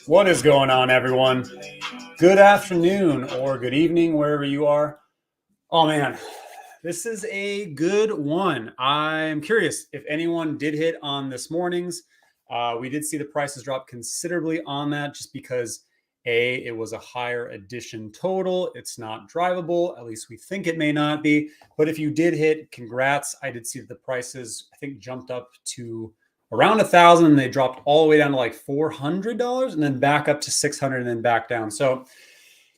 What is going on, everyone? Good afternoon or good evening, wherever you are. Oh man, this is a good one. I'm curious if anyone did hit on this morning's. We did see the prices drop considerably on that just because it was a higher edition total. It's not drivable. At least we think it may not be. But if you did hit, congrats. I did see that the prices, I think, jumped up to around 1,000 and they dropped all the way down to like $400 and then back up to 600 and then back down. So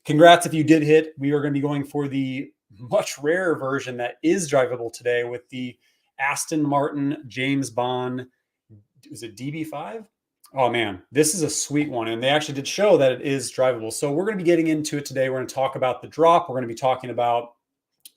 congrats if you did hit. We are going to be going for the much rarer version that is drivable today with the Aston Martin James Bond. Is it DB5? Oh man, this is a sweet one. And they actually did show that it is drivable. So we're going to be getting into it today. We're going to talk about the drop. We're going to be talking about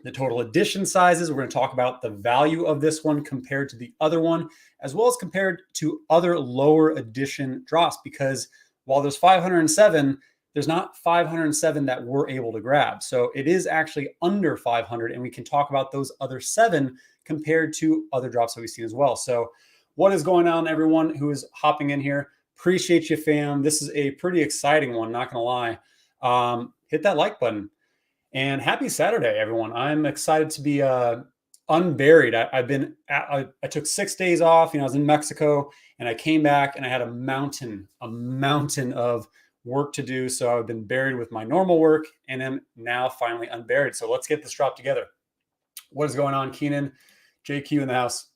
the total edition sizes. We're going to talk about the value of this one compared to the other one, as well as compared to other lower edition drops, because while there's 507, there's not 507 that we're able to grab. So it is actually under 500, and we can talk about those other 7 compared to other drops that we've seen as well. So what is going on, everyone who is hopping in here? Appreciate you, fam. This is a pretty exciting one, not gonna lie. Hit that like button. And happy Saturday, everyone. I'm excited to be unburied. I took 6 days off. I was in Mexico and I came back and I had a mountain of work to do. So I've been buried with my normal work and am now finally unburied. So let's get this drop together. What is going on, Keenan? JQ in the house.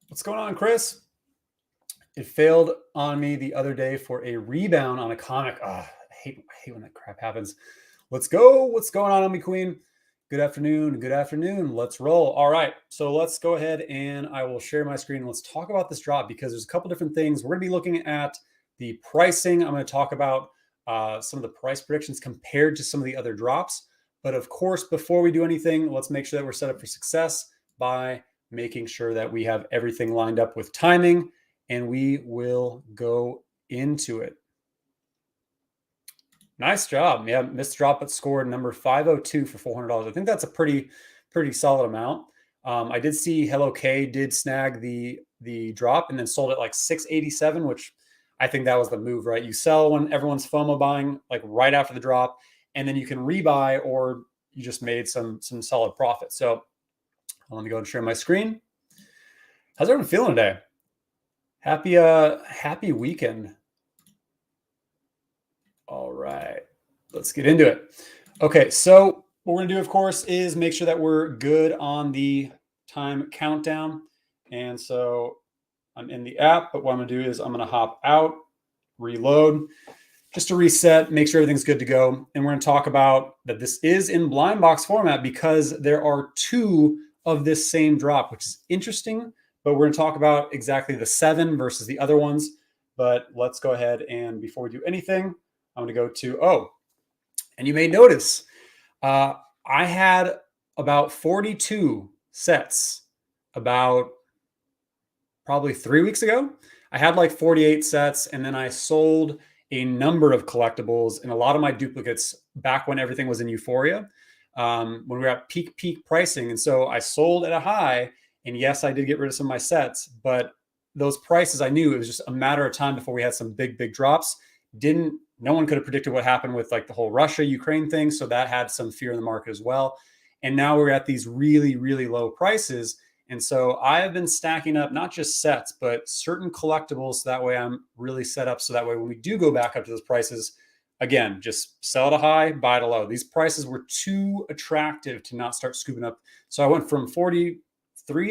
What's going on, Chris? It failed on me the other day for a rebound on a comic. I hate when that crap happens. Let's go. What's going on, Omni Queen? Good afternoon. Good afternoon. Let's roll. All right. So let's go ahead and I will share my screen. Let's talk about this drop because there's a couple different things. We're going to be looking at the pricing. I'm going to talk about some of the price predictions compared to some of the other drops. But of course, before we do anything, let's make sure that we're set up for success by making sure that we have everything lined up with timing, and we will go into it. Nice job. Yeah, missed drop, but scored number 502 for $400. I think that's a pretty solid amount. I did see Hello K did snag the drop and then sold it like 687, which I think that was the move, right? You sell when everyone's FOMO buying, like right after the drop, and then you can rebuy, or you just made some solid profit. So I'm going to go and share my screen. How's everyone feeling today? Happy weekend. All right, let's get into it. Okay, so what we're going to do, of course, is make sure that we're good on the time countdown. And so I'm in the app, but what I'm going to do is I'm going to hop out, reload, just to reset, make sure everything's good to go. And we're going to talk about that this is in blind box format because there are 2 of this same drop, which is interesting. But we're going to talk about exactly the 7 versus the other ones. But let's go ahead and before we do anything, I'm going to go to, and you may notice I had about 42 sets about probably 3 weeks ago. I had like 48 sets, and then I sold a number of collectibles and a lot of my duplicates back when everything was in euphoria, when we were at peak pricing. And so I sold at a high, and yes, I did get rid of some of my sets, but those prices, I knew it was just a matter of time before we had some big drops. No one could have predicted what happened with like the whole Russia-Ukraine thing. So that had some fear in the market as well. And now we're at these really low prices. And so I have been stacking up not just sets, but certain collectibles. So that way I'm really set up. So that way when we do go back up to those prices, again, just sell at a high, buy at a low. These prices were too attractive to not start scooping up. So I went from 43,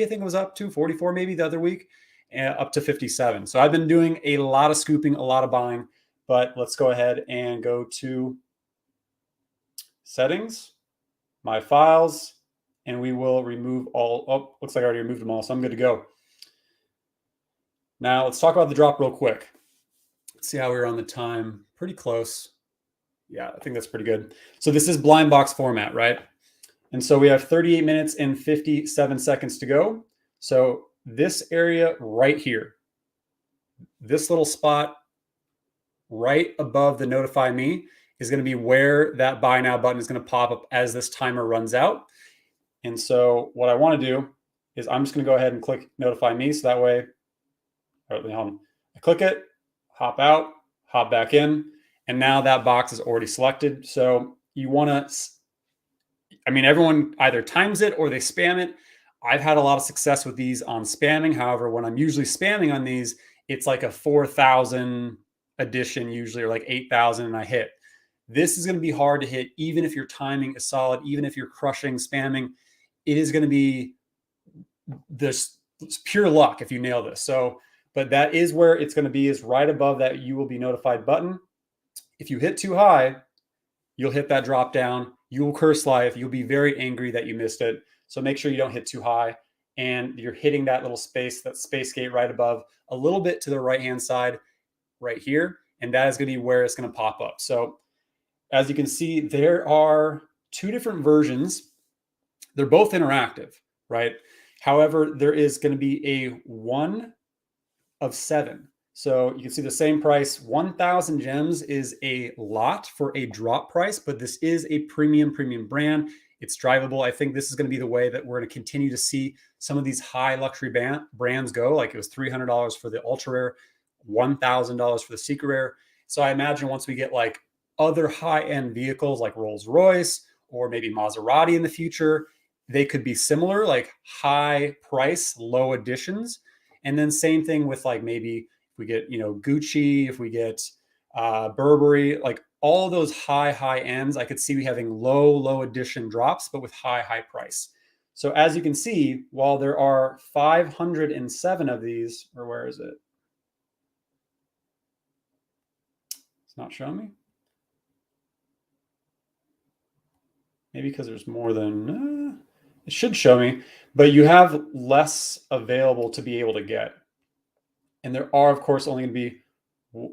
I think it was up to 44 maybe the other week, up to 57. So I've been doing a lot of scooping, a lot of buying. But let's go ahead and go to settings, my files, and we will remove all. Oh, looks like I already removed them all, so I'm good to go. Now let's talk about the drop real quick. Let's see how we're on the time. Pretty close. Yeah, I think that's pretty good. So this is blind box format, right? And so we have 38 minutes and 57 seconds to go. So this area right here, this little spot right above the notify me is going to be where that buy now button is going to pop up as this timer runs out. And so what I want to do is I'm just going to go ahead and click notify me. So that way, I click it, hop out, hop back in, and now that box is already selected. So you want to, I mean, everyone either times it or they spam it. I've had a lot of success with these on spamming. However, when I'm usually spamming on these, it's like a 4,000 edition usually, or like 8,000, and I hit. This is going to be hard to hit, even if your timing is solid, even if you're crushing spamming. It is going to be this pure luck if you nail this. So, but that is where it's going to be, is right above that you will be notified button. If you hit too high, you'll hit that drop down. You will curse life. You'll be very angry that you missed it. So make sure you don't hit too high, and you're hitting that little space, that space gate right above, a little bit to the right-hand side right here. And that is going to be where it's going to pop up. So as you can see, there are two different versions. They're both interactive, right? However, there is going to be a 1 of 7. So you can see the same price. 1,000 gems is a lot for a drop price, but this is a premium brand. It's drivable. I think this is going to be the way that we're going to continue to see some of these high luxury brands go. Like it was $300 for the ultra rare, $1,000 for the secret rare. So I imagine once we get like other high-end vehicles like Rolls-Royce or maybe Maserati in the future, they could be similar, like high price, low additions. And then same thing with like maybe if we get, Gucci, if we get Burberry, like all those high ends, I could see we having low edition drops, but with high price. So as you can see, while there are 507 of these, or where is it? It's not showing me. Maybe because there's more than, it should show me, but you have less available to be able to get. And there are, of course, only going to be,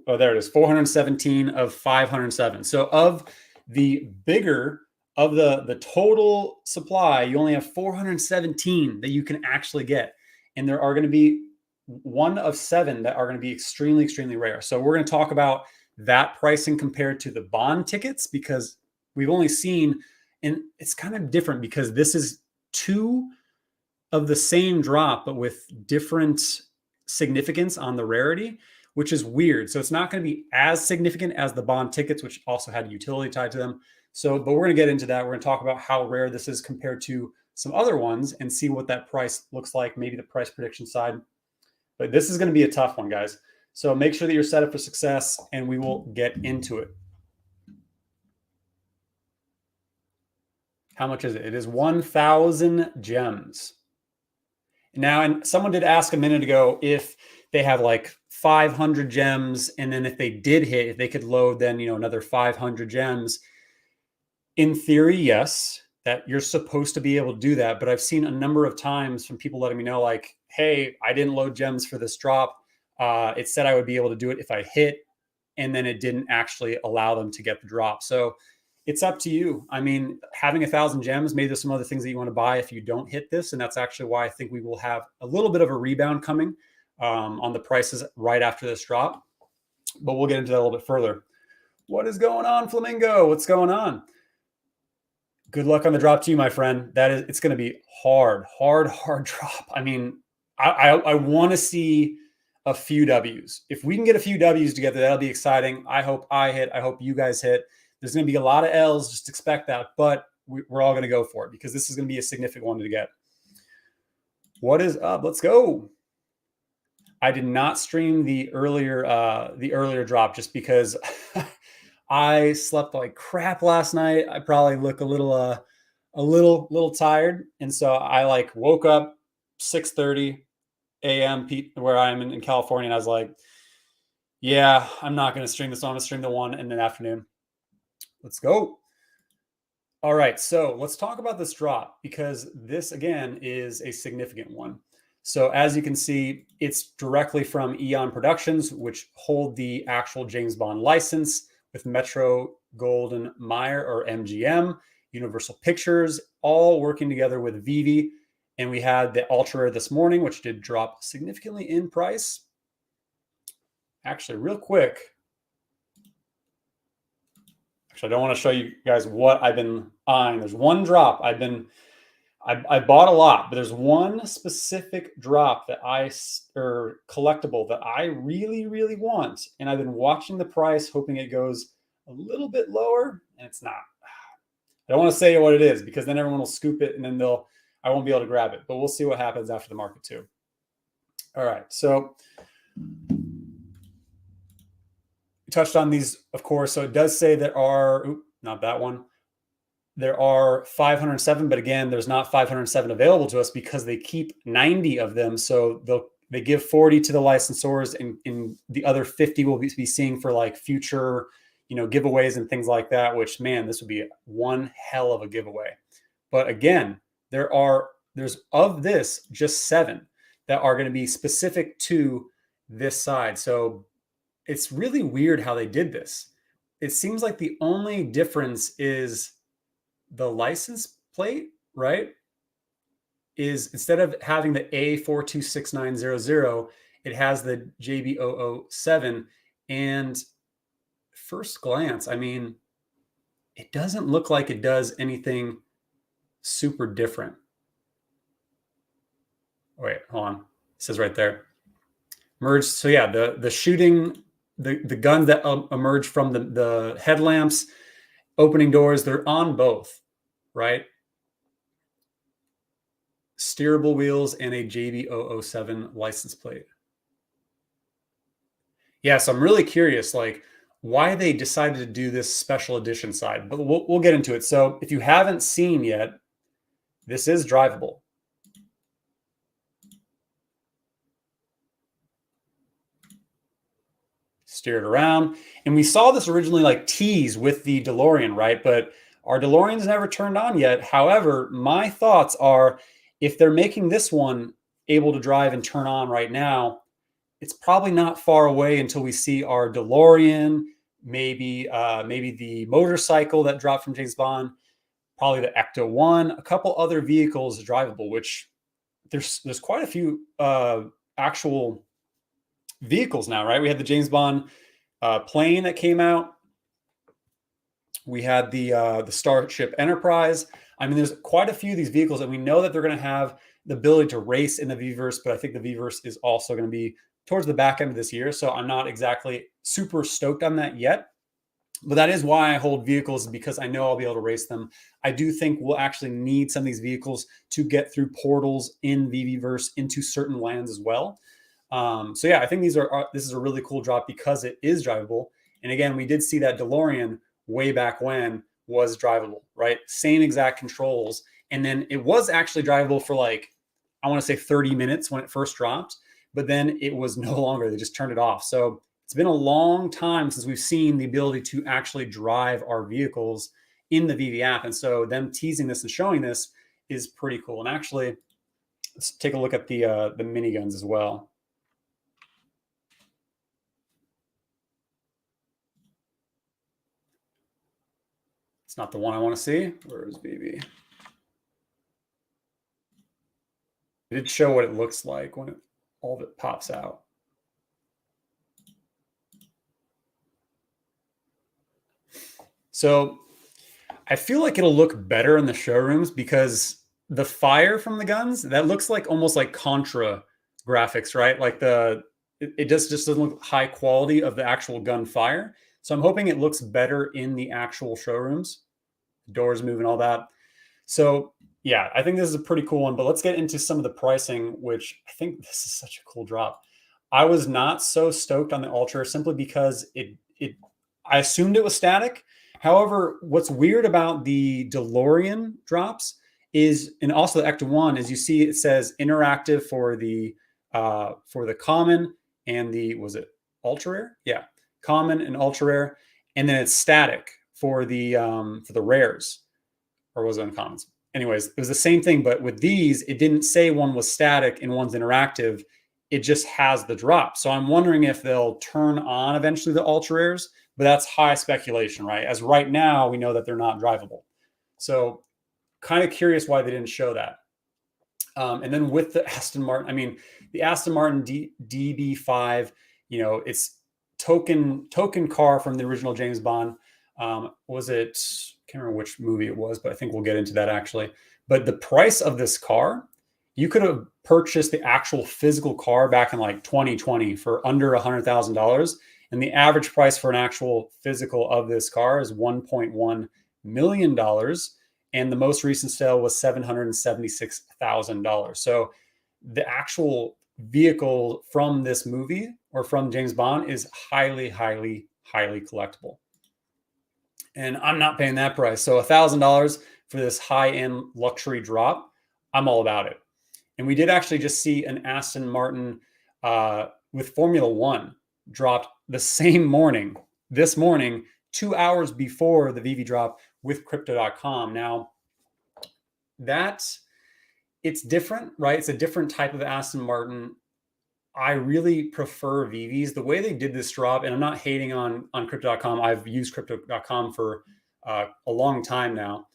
oh, there it is, 417 of 507. So of the bigger, of the total supply, you only have 417 that you can actually get. And there are going to be 1 of 7 that are going to be extremely rare. So we're going to talk about that pricing compared to the bond tickets, because we've only seen, and it's kind of different because this is 2 of the same drop, but with different significance on the rarity, which is weird. So it's not going to be as significant as the bond tickets, which also had utility tied to them. So, but we're going to get into that. We're going to talk about how rare this is compared to some other ones and see what that price looks like, maybe the price prediction side. But this is going to be a tough one, guys. So make sure that you're set up for success, and we will get into it. How much is it? It is 1,000 gems. Now, and someone did ask a minute ago if they have like 500 gems, and then if they did hit, if they could load then, another 500 gems. In theory, yes, that you're supposed to be able to do that. But I've seen a number of times from people letting me know like, hey, I didn't load gems for this drop. It said I would be able to do it if I hit, and then it didn't actually allow them to get the drop. So it's up to you. I mean, having 1,000 gems, maybe there's some other things that you want to buy if you don't hit this. And that's actually why I think we will have a little bit of a rebound coming on the prices right after this drop. But we'll get into that a little bit further. What is going on, Flamingo? What's going on? Good luck on the drop to you, my friend. It's going to be hard drop. I mean, I want to see a few W's. If we can get a few W's together, that'll be exciting. I hope I hit. I hope you guys hit. There's going to be a lot of L's. Just expect that. But we're all going to go for it because this is going to be a significant one to get. What is up? Let's go. I did not stream the earlier drop just because I slept like crap last night. I probably look a little tired, and so I like woke up 6:30 a.m. where I'm in California, and I was like, yeah, I'm not going to stream this. I'm going to stream the one in the afternoon. Let's go. All right, so let's talk about this drop because this, again, is a significant one. So as you can see, it's directly from Eon Productions, which hold the actual James Bond license with Metro Golden Mayer, or MGM, Universal Pictures, all working together with Veve. And we had the Ultra Rare this morning, which did drop significantly in price. Actually, real quick, I don't want to show you guys what I've been eyeing. There's one drop I've been I bought a lot, but there's one specific drop that or collectible that I really, really want. And I've been watching the price, hoping it goes a little bit lower, and it's not. I don't want to say what it is because then everyone will scoop it and then I won't be able to grab it, but we'll see what happens after the market too. All right. So we touched on these, of course. So it does say there are, not that one. There are 507, but again, there's not 507 available to us because they keep 90 of them. So they give 40 to the licensors, and the other 50 will be seeing for like future, giveaways and things like that. Which, man, this would be one hell of a giveaway. But again, there's of this just 7 that are going to be specific to this side. So it's really weird how they did this. It seems like the only difference is the license plate, right? Is instead of having the A426900, it has the JB007. And first glance, I mean, it doesn't look like it does anything super different. Oh, wait, hold on. It says right there. Merged. So yeah, the shooting, the guns that emerge from the headlamps, opening doors, they're on both, right? Steerable wheels and a JB007 license plate. Yeah, so I'm really curious, like, why they decided to do this special edition side, but we'll get into it. So if you haven't seen yet, this is drivable. Steer it around. And we saw this originally like tease with the DeLorean, right? But our DeLorean's never turned on yet. However, my thoughts are if they're making this one able to drive and turn on right now, it's probably not far away until we see our DeLorean, maybe the motorcycle that dropped from James Bond, probably the Ecto One, a couple other vehicles drivable, which there's quite a few actual vehicles now, right? We had the James Bond plane that came out. We had the Starship Enterprise. I mean, there's quite a few of these vehicles, and we know that they're going to have the ability to race in the Veverse, but I think the Veverse is also going to be towards the back end of this year. So I'm not exactly super stoked on that yet. But that is why I hold vehicles, because I know I'll be able to race them. I do think we'll actually need some of these vehicles to get through portals in Veverse into certain lands as well. So yeah, I think this is a really cool drop because it is drivable. And again, we did see that DeLorean way back when was drivable, right? Same exact controls. And then it was actually drivable for like, I want to say 30 minutes when it first dropped, but then it was no longer. They just turned it off. So it's been a long time since we've seen the ability to actually drive our vehicles in the Veve app. And so them teasing this and showing this is pretty cool. And actually, let's take a look at the miniguns as well. It's not the one I want to see. Where is Veve? It did show what it looks like when all of it pops out. So I feel like it'll look better in the showrooms because the fire from the guns, that looks like almost like Contra graphics, right? Like it just doesn't look high quality of the actual gun fire. So I'm hoping it looks better in the actual showrooms, doors moving, all that. So yeah, I think this is a pretty cool one, but let's get into some of the pricing, which I think this is such a cool drop. I was not so stoked on the Ultra simply because I assumed it was static. However, what's weird about the DeLorean drops is, and also the Ecto One, is you see it says interactive for the common and was it ultra rare? Yeah, common and ultra rare, and then it's static for the rares, or was it uncommons? Anyways, it was the same thing, but with these, it didn't say one was static and one's interactive. It just has the drop. So I'm wondering if they'll turn on eventually the ultra rares, but that's high speculation, right? As right now, we know that they're not drivable. So kind of curious why they didn't show that. And then with the Aston Martin, I mean, the Aston Martin DB5, it's token car from the original James Bond. Was it, can't remember which movie it was, but I think we'll get into that actually. But the price of this car, you could have purchased the actual physical car back in like 2020 for under $100,000. And the average price for an actual physical of this car is $1.1 million. And the most recent sale was $776,000. So the actual vehicle from this movie or from James Bond is highly, highly, highly collectible. And I'm not paying that price. So $1,000 for this high-end luxury drop, I'm all about it. And we did actually just see an Aston Martin with Formula One dropped the same morning, this morning, 2 hours before the Veve drop with Crypto.com. Now, it's different, right? It's a different type of Aston Martin. I really prefer Veves. The way they did this drop, and I'm not hating on Crypto.com. I've used Crypto.com for a long time now.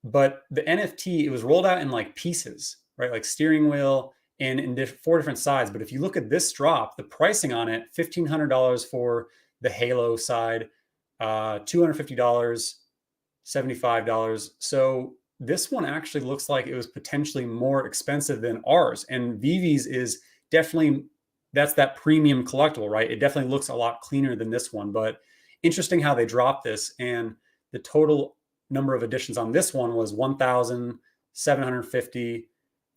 But the NFT, it was rolled out in like pieces, right? Like steering wheel and in 4 different sides. But if you look at this drop, the pricing on it, $1,500 for the Halo side, $250, $75. So this one actually looks like it was potentially more expensive than ours. And Veves is definitely, that's that premium collectible, right? It definitely looks a lot cleaner than this one. But interesting how they dropped this. And the total number of editions on this one was 1,750,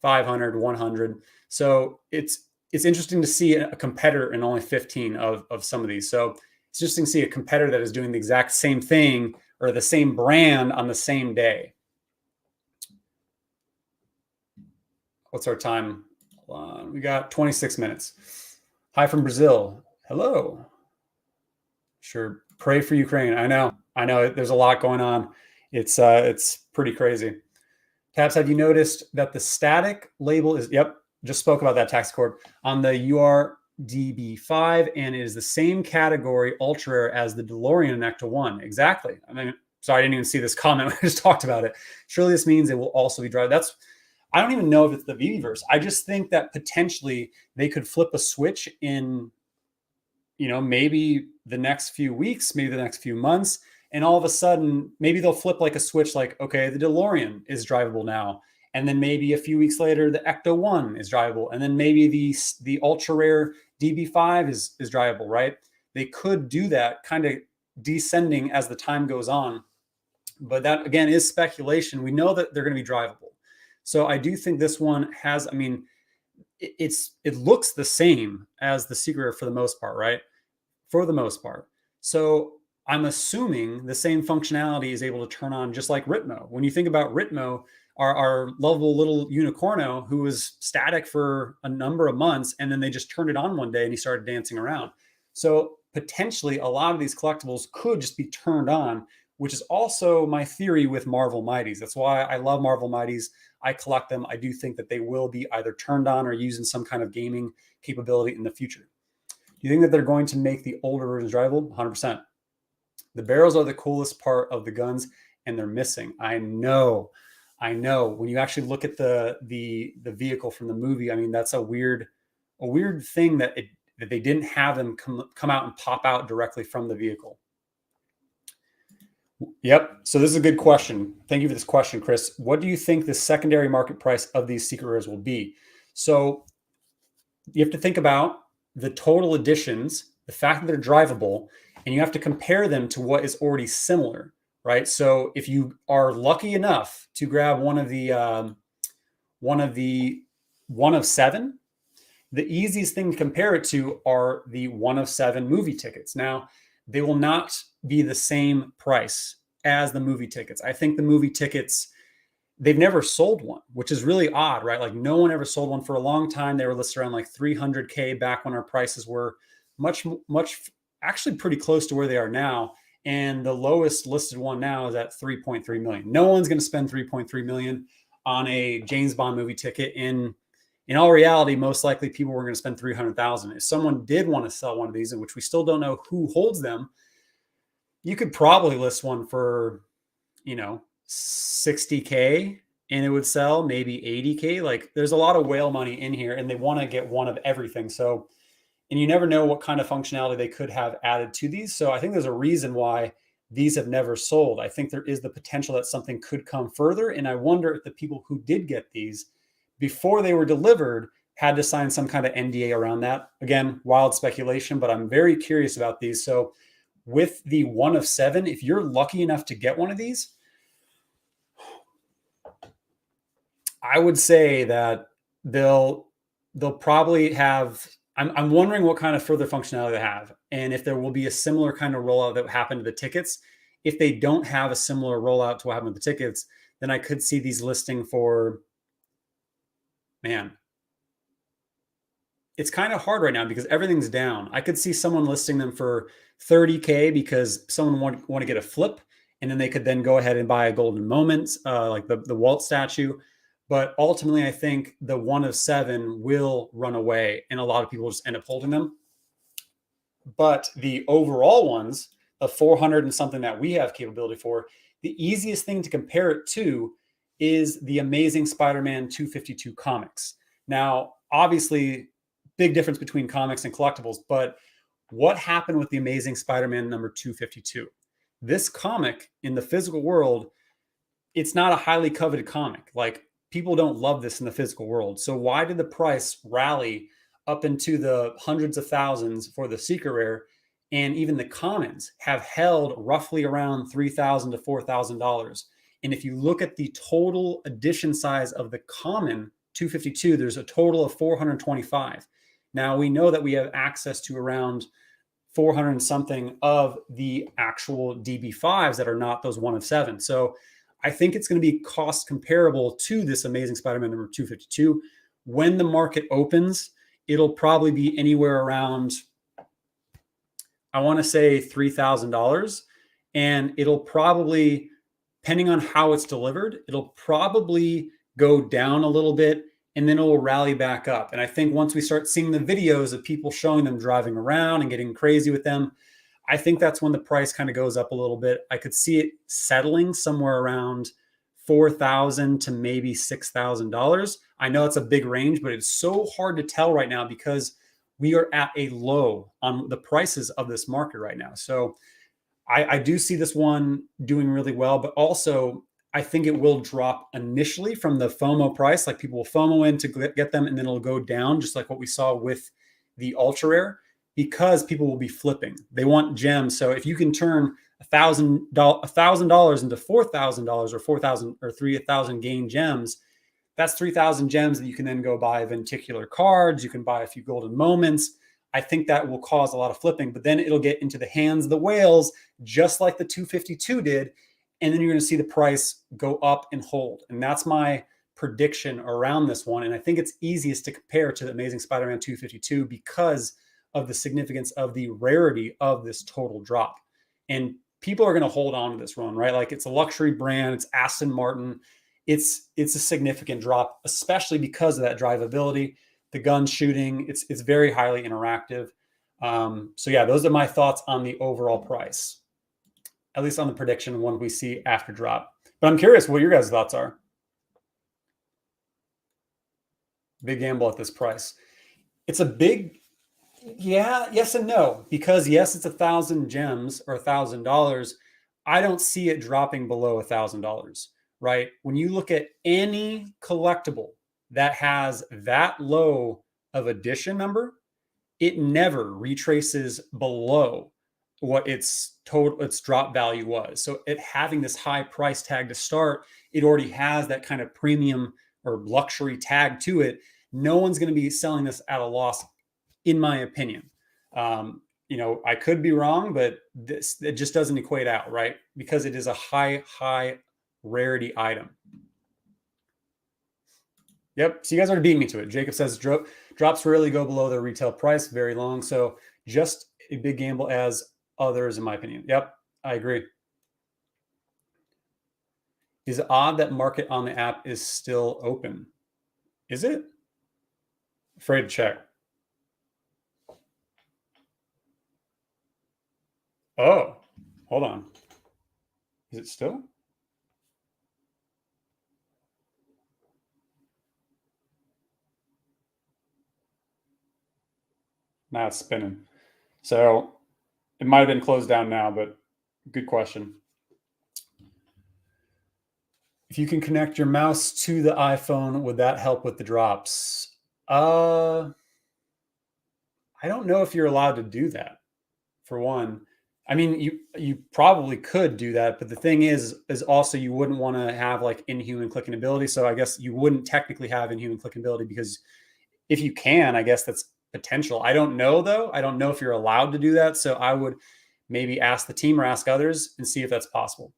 500, 100. So it's interesting to see a competitor in only 15 of some of these. So it's interesting to see a competitor that is doing the exact same thing or the same brand on the same day. What's our time? We got 26 minutes. Hi from Brazil. Hello. Sure. Pray for Ukraine. I know. There's a lot going on. It's pretty crazy. Tabs, have you noticed that the static label is, yep, just spoke about that, Tax Corp, on the URDB5, and it is the same category ultra rare as the DeLorean in Ecto 1. Exactly. I mean, sorry, I didn't even see this comment. We just talked about it. Surely this means it will also be drive. I don't even know if it's the Veveverse. I just think that potentially they could flip a switch in, maybe the next few weeks, maybe the next few months. And all of a sudden, maybe they'll flip like a switch, like, okay, the DeLorean is drivable now. And then maybe a few weeks later, the Ecto 1 is drivable. And then maybe the ultra rare DB5 is drivable, right? They could do that kind of descending as the time goes on. But that, again, is speculation. We know that they're going to be drivable. So I do think this one has, it looks the same as the secret rare for the most part, right? For the most part. So I'm assuming the same functionality is able to turn on just like Ritmo. When you think about Ritmo, our lovable little unicorno who was static for a number of months, and then they just turned it on one day and he started dancing around. So potentially a lot of these collectibles could just be turned on, which is also my theory with Marvel Mighties. That's why I love Marvel Mighties. I collect them. I do think that they will be either turned on or used in some kind of gaming capability in the future. Do you think that they're going to make the older versions drivable? 100%. The barrels are the coolest part of the guns, and they're missing. I know. When you actually look at the vehicle from the movie, that's a weird thing that they didn't have them come out and pop out directly from the vehicle. Yep. So this is a good question. Thank you for this question, Chris. What do you think the secondary market price of these secret rares will be? So you have to think about the total editions, the fact that they're drivable, and you have to compare them to what is already similar, right? So if you are lucky enough to grab one of seven, the easiest thing to compare it to are the 1 of 7 movie tickets. Now, they will not be the same price as the movie tickets. I think the movie tickets, they've never sold one, which is really odd, right? Like no one ever sold one for a long time. They were listed around like 300K back when our prices were much, actually pretty close to where they are now. And the lowest listed one now is at 3.3 million. No one's going to spend 3.3 million on a James Bond movie ticket. In all reality, most likely people were going to spend 300,000. If someone did want to sell one of these, in which we still don't know who holds them, you could probably list one for, 60K and it would sell, maybe 80K. Like there's a lot of whale money in here, and they want to get one of everything. So, and you never know what kind of functionality they could have added to these. So I think there's a reason why these have never sold. I think there is the potential that something could come further. And I wonder if the people who did get these before they were delivered had to sign some kind of NDA around that. Again, wild speculation, but I'm very curious about these. So with the 1 of 7, if you're lucky enough to get one of these, I would say that they'll probably have, I'm wondering what kind of further functionality they have, and if there will be a similar kind of rollout that happened to the tickets. If they don't have a similar rollout to what happened to the tickets, then I could see these listing for, man, it's kind of hard right now because everything's down. I could see someone listing them for 30K because someone want to get a flip, and then they could then go ahead and buy a golden moment, like the Walt statue. But ultimately, I think the 1 of 7 will run away, and a lot of people just end up holding them. But the overall ones, the 400 and something that we have capability for, the easiest thing to compare it to is the Amazing Spider-Man 252 comics. Now, obviously, big difference between comics and collectibles, but what happened with the Amazing Spider-Man number 252? This comic in the physical world, it's not a highly coveted comic. Like, people don't love this in the physical world. So why did the price rally up into the hundreds of thousands for the secret rare? And even the commons have held roughly around $3,000 to $4,000. And if you look at the total edition size of the common 252, there's a total of 425. Now we know that we have access to around 400 and something of the actual DB5s that are not those 1 of 7. So I think it's going to be cost comparable to this Amazing Spider-Man number 252. When the market opens, it'll probably be anywhere around, I want to say $3,000. And it'll probably, depending on how it's delivered, it'll probably go down a little bit and then it'll rally back up. And I think once we start seeing the videos of people showing them driving around and getting crazy with them, I think that's when the price kind of goes up a little bit. I could see it settling somewhere around $4,000 to maybe $6,000. I know it's a big range, but it's so hard to tell right now because we are at a low on the prices of this market right now. So I do see this one doing really well, but also I think it will drop initially from the FOMO price. Like, people will FOMO in to get them, and then it'll go down, just like what we saw with the ultra rare, because people will be flipping. They want gems. So if you can turn $1,000 into $4,000 or 4,000 or 3,000 gain gems, that's 3,000 gems that you can then go buy venticular cards. You can buy a few golden moments. I think that will cause a lot of flipping, but then it'll get into the hands of the whales, just like the 252 did. And then you're going to see the price go up and hold. And that's my prediction around this one. And I think it's easiest to compare to the Amazing Spider-Man 252 because of the significance of the rarity of this total drop. And people are going to hold on to this run, right? Like, it's a luxury brand. It's Aston Martin. It's a significant drop, especially because of that drivability, the gun shooting. It's very highly interactive. So yeah, those are my thoughts on the overall price, at least on the prediction one we see after drop. But I'm curious what your guys' thoughts are. Big gamble at this price. It's a big, yeah, yes and no, because yes, it's 1,000 gems or $1,000. I don't see it dropping below $1,000, right? When you look at any collectible that has that low of edition number, it never retraces below what its drop value was. So it having this high price tag to start, it already has that kind of premium or luxury tag to it. No one's going to be selling this at a loss, in my opinion. I could be wrong, but it just doesn't equate out, right? Because it is a high rarity item. Yep. So you guys are beating me to it. Jacob says drops rarely go below their retail price very long. So just a big gamble as others, in my opinion. Yep. I agree. Is it odd that market on the app is still open? Is it? Afraid to check. Oh, hold on. Is it still? Now it's spinning. So it might have been closed down now, but Good question. If you can connect your mouse to the iPhone, would that help with the drops? I don't know if you're allowed to do that, for one. I mean, you probably could do that, but the thing is also you wouldn't want to have like inhuman clicking ability. So I guess you wouldn't technically have inhuman clicking ability, because if you can, I guess that's potential. I don't know though. I don't know if you're allowed to do that. So I would maybe ask the team or ask others and see if that's possible.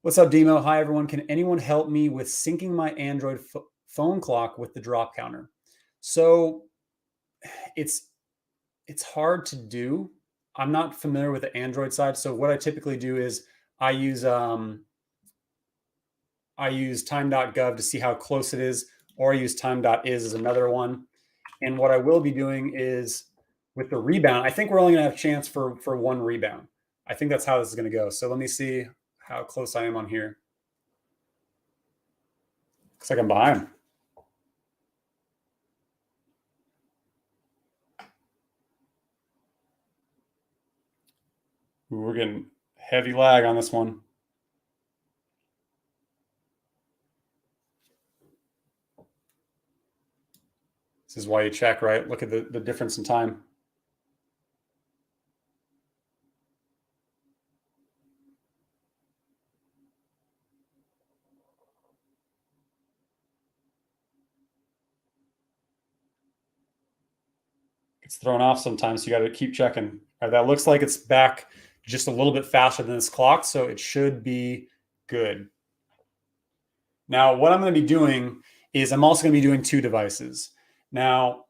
What's up, Demo? Hi, everyone. Can anyone help me with syncing my Android phone clock with the drop counter? So it's hard to do. I'm not familiar with the Android side. So what I typically do is I use time.gov to see how close it is, or I use time.is as another one. And what I will be doing is with the rebound, I think we're only going to have a chance for one rebound. I think that's how this is going to go. So let me see how close I am on here. Looks like I'm behind. Ooh, we're getting heavy lag on this one. This is why you check, right? Look at the difference in time. It's thrown off sometimes, so you got to keep checking. All right, that looks like it's back just a little bit faster than this clock, so it should be good. Now, what I'm going to be doing is I'm also going to be doing 2 devices. Now,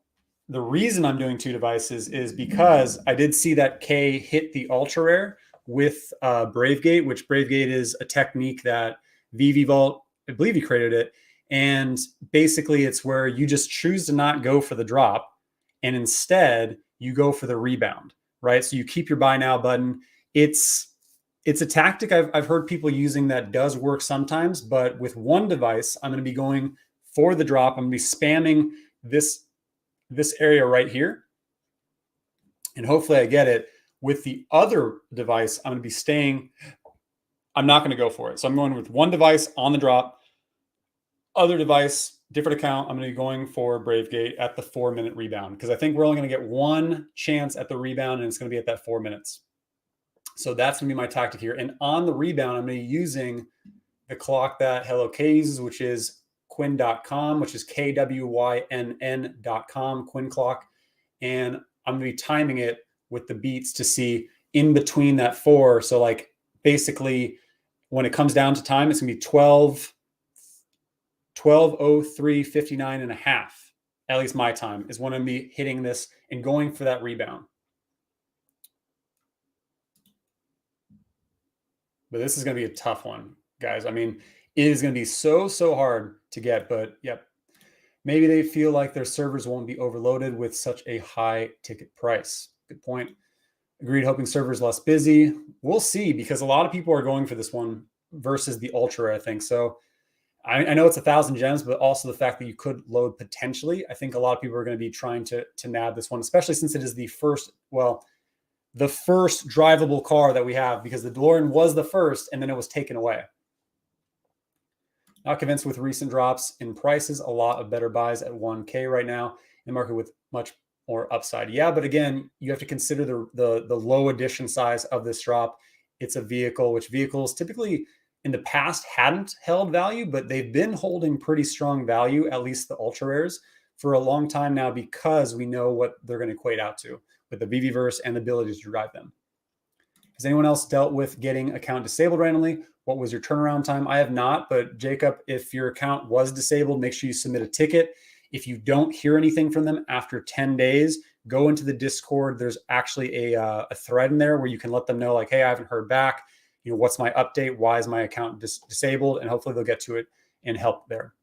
the reason I'm doing 2 devices is because I did see that K hit the ultra rare with Bravegate, which Bravegate is a technique that Veve Vault, I believe he created it. And basically it's where you just choose to not go for the drop, and instead you go for the rebound, right? So you keep your buy now button. It's a tactic I've heard people using that does work sometimes, but with one device, I'm going to be going for the drop. I'm going to be spamming this area right here, and hopefully I get it. With the other device, I'm going to be staying. I'm not going to go for it. So I'm going with one device on the drop, other device, different account. I'm going to be going for Bravegate at the 4-minute rebound, because I think we're only going to get one chance at the rebound, and it's going to be at that 4 minutes. So that's going to be my tactic here. And on the rebound, I'm going to be using the clock that Hello K uses, which is Quinn.com, which is KWYNN.com, Quinn clock. And I'm going to be timing it with the beats to see in between that 4. So like basically when it comes down to time, it's going to be 12:03:59 and a half. At least my time is when I'm going to be hitting this and going for that rebound. But this is going to be a tough one, guys. I mean, it is going to be so hard to get, but yep. Maybe they feel like their servers won't be overloaded with such a high ticket price. Good point. Agreed, hoping servers less busy. We'll see, because a lot of people are going for this one versus the Ultra, I think. So I know it's 1,000 gems, but also the fact that you could load potentially. I think a lot of people are going to be trying to nab this one, especially since it is the first drivable car that we have, because the DeLorean was the first and then it was taken away. Not convinced with recent drops in prices. A lot of better buys at 1K right now in the market with much more upside. Yeah, but again, you have to consider the low edition size of this drop. It's a vehicle, which vehicles typically in the past hadn't held value, but they've been holding pretty strong value, at least the ultra rares, for a long time now, because we know what they're going to equate out to with the Veveverse and the ability to drive them. Has anyone else dealt with getting account disabled randomly? What was your turnaround time? I have not, but Jacob, if your account was disabled, make sure you submit a ticket. If you don't hear anything from them after 10 days, go into the Discord. There's actually a thread in there where you can let them know, like, hey, I haven't heard back. You know, what's my update? Why is my account disabled? And hopefully they'll get to it and help there.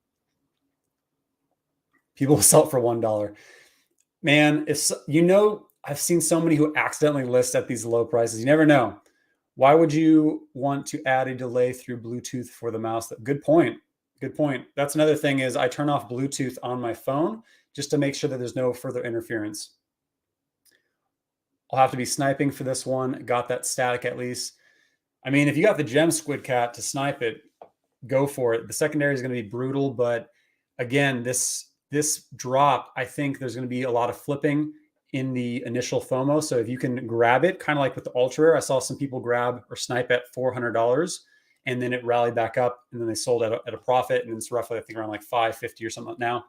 People will sell it for $1. Man, if you know, I've seen so many who accidentally list at these low prices. You never know. Why would you want to add a delay through Bluetooth for the mouse? Good point. Good point. That's another thing, is I turn off Bluetooth on my phone just to make sure that there's no further interference. I'll have to be sniping for this one. Got that static at least. I mean, if you got the gem squid cat to snipe it, go for it. The secondary is going to be brutal, but again, this drop, I think there's going to be a lot of flipping in the initial FOMO. So if you can grab it, kind of like with the ultra rare, I saw some people grab or snipe at $400, and then it rallied back up, and then they sold at a profit, and it's roughly, I think, around like 550 or something now.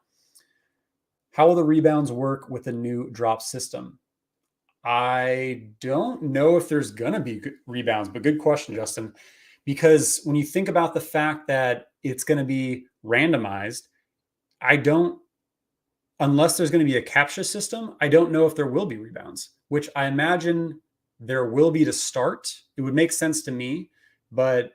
How will the rebounds work with the new drop system? I don't know if there's going to be rebounds, but good question, Justin. Because when you think about the fact that it's going to be randomized, unless there's going to be a captcha system, I don't know if there will be rebounds, which I imagine there will be to start. It would make sense to me. But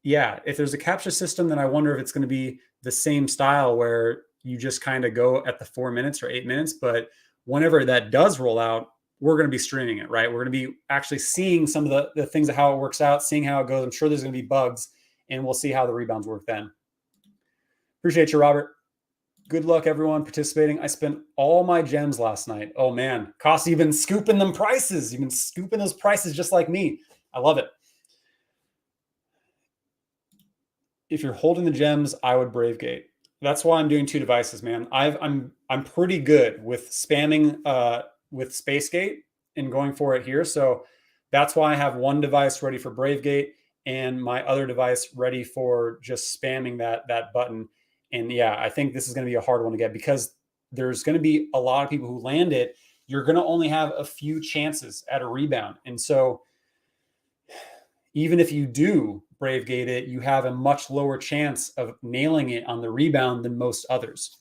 yeah, if there's a captcha system, then I wonder if it's going to be the same style where you just kind of go at the 4 minutes or 8 minutes. But whenever that does roll out, we're going to be streaming it, right? We're going to be actually seeing some of the things of how it works out, seeing how it goes. I'm sure there's going to be bugs, and we'll see how the rebounds work then. Appreciate you, Robert. Good luck, everyone participating. I spent all my gems last night. Oh, man. Cost, you've been scooping them prices. You've been scooping those prices just like me. I love it. If you're holding the gems, I would Bravegate. That's why I'm doing 2 devices, man. I'm pretty good with spamming with Spacegate and going for it here. So that's why I have one device ready for Bravegate and my other device ready for just spamming that button. And yeah, I think this is going to be a hard one to get because there's going to be a lot of people who land it. You're going to only have a few chances at a rebound. And so even if you do Bravegate it, you have a much lower chance of nailing it on the rebound than most others.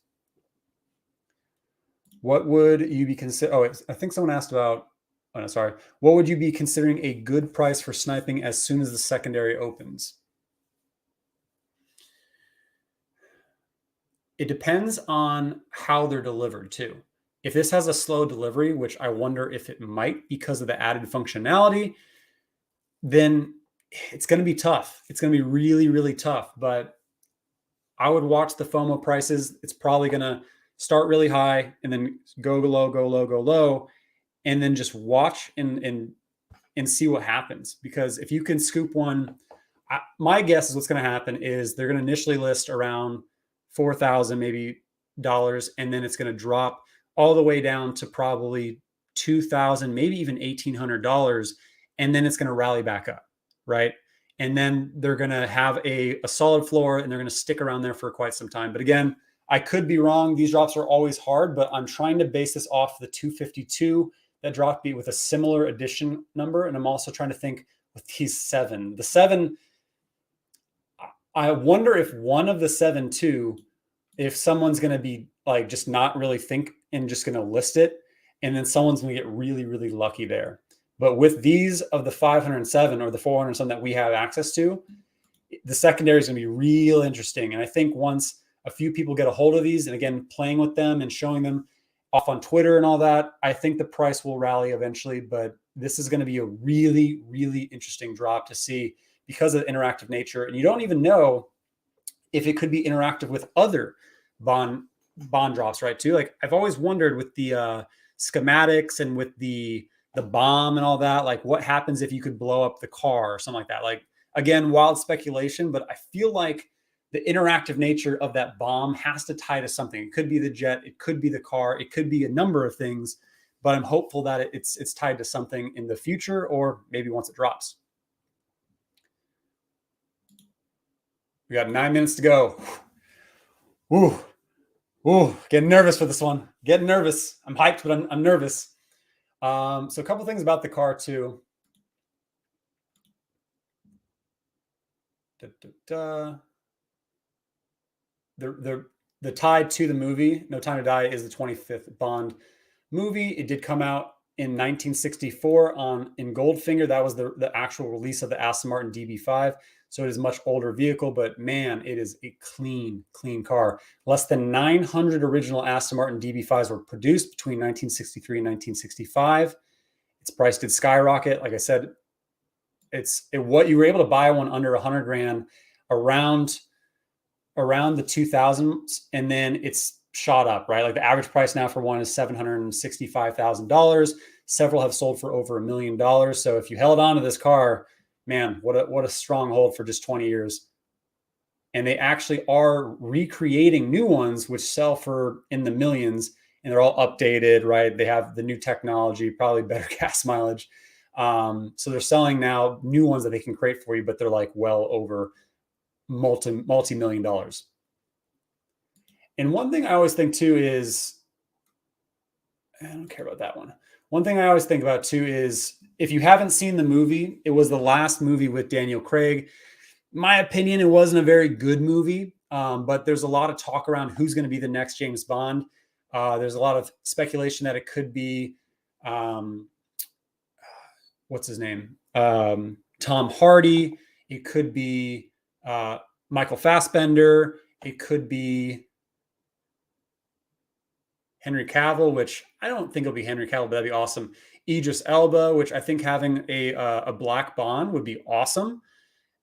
What would you be consider? Oh, I think someone asked about. Oh no, sorry. What would you be considering a good price for sniping as soon as the secondary opens? It depends on how they're delivered too. If this has a slow delivery, which I wonder if it might because of the added functionality, then it's going to be tough. It's going to be really, really tough. But I would watch the FOMO prices. It's probably going to start really high and then go low, go low, go low, and then just watch and see what happens. Because if you can scoop one, my guess is what's going to happen is they're going to initially list around $4,000 maybe dollars, and then it's going to drop all the way down to probably $2,000, maybe even $1,800, and then it's going to rally back up, right? And then they're going to have a solid floor, and they're going to stick around there for quite some time. But again, I could be wrong. These drops are always hard, but I'm trying to base this off the 252 that dropped me with a similar addition number. And I'm also trying to think with these 7. The 7, I wonder if one of the 7 too, if someone's going to be like just not really think and just going to list it, and then someone's going to get really, really lucky there. But with these of the 507 or the 407 that we have access to, the secondary is going to be real interesting. And I think once a few people get a hold of these, and again, playing with them and showing them off on Twitter and all that, I think the price will rally eventually. But this is going to be a really, really interesting drop to see because of the interactive nature. And you don't even know if it could be interactive with other bond drops, right? Too. Like I've always wondered with the schematics and with the bomb and all that, like what happens if you could blow up the car or something like that? Like, again, wild speculation, but I feel like the interactive nature of that bomb has to tie to something. It could be the jet, it could be the car, it could be a number of things, but I'm hopeful that it's tied to something in the future or maybe once it drops. We got 9 minutes to go. Ooh, getting nervous for this one. Getting nervous. I'm hyped, but I'm nervous. So a couple things about the car too. The tie to the movie, No Time to Die, is the 25th Bond movie. It did come out in 1964 in Goldfinger. That was the actual release of the Aston Martin DB5. So it is a much older vehicle, but man, it is a clean car. Less than 900 original Aston Martin DB5s were produced between 1963 and 1965. Its price did skyrocket. Like I said, what you were able to buy one under 100 grand around the 2000s, and then it's shot up, right? Like the average price now for one is $765,000. Several have sold for over $1 million. So if you held on to this car, man, what a strong hold for just 20 years. And they actually are recreating new ones, which sell for in the millions, and they're all updated, right? They have the new technology, probably better gas mileage. So they're selling now new ones that they can create for you, but they're like well over multi-million dollars. And one thing I always think too is, I don't care about that one. One thing I always think about too is, if you haven't seen the movie, it was the last movie with Daniel Craig. My opinion, it wasn't a very good movie, but there's a lot of talk around who's going to be the next James Bond. There's a lot of speculation that it could be, what's his name? Tom Hardy. It could be Michael Fassbender. It could be Henry Cavill, which I don't think it'll be Henry Cavill, but that'd be awesome. Idris Elba, which I think having a black Bond would be awesome.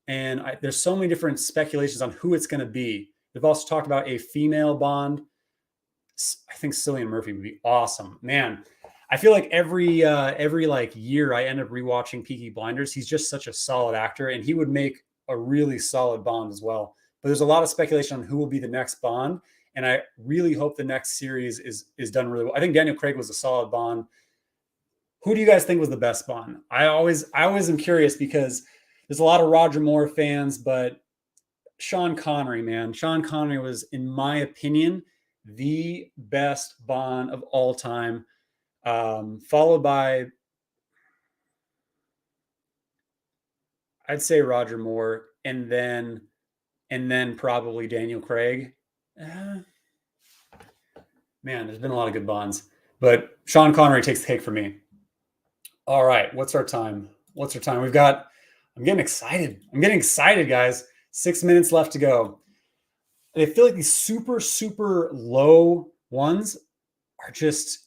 And there's so many different speculations on who it's going to be. They've also talked about a female Bond. I think Cillian Murphy would be awesome. Man, I feel like every like year I end up rewatching Peaky Blinders. He's just such a solid actor, and he would make a really solid Bond as well. But there's a lot of speculation on who will be the next Bond, and I really hope the next series is done really well. I think Daniel Craig was a solid Bond. Who do you guys think was the best Bond? I always am curious, because there's a lot of Roger Moore fans, but Sean Connery, man. Sean Connery was, in my opinion, the best Bond of all time, followed by, I'd say, Roger Moore, and then probably Daniel Craig. Man, there's been a lot of good Bonds, but Sean Connery takes the cake for me. All right, what's our time? We've got, I'm getting excited, guys. 6 minutes left to go. I feel like these super, super low ones are just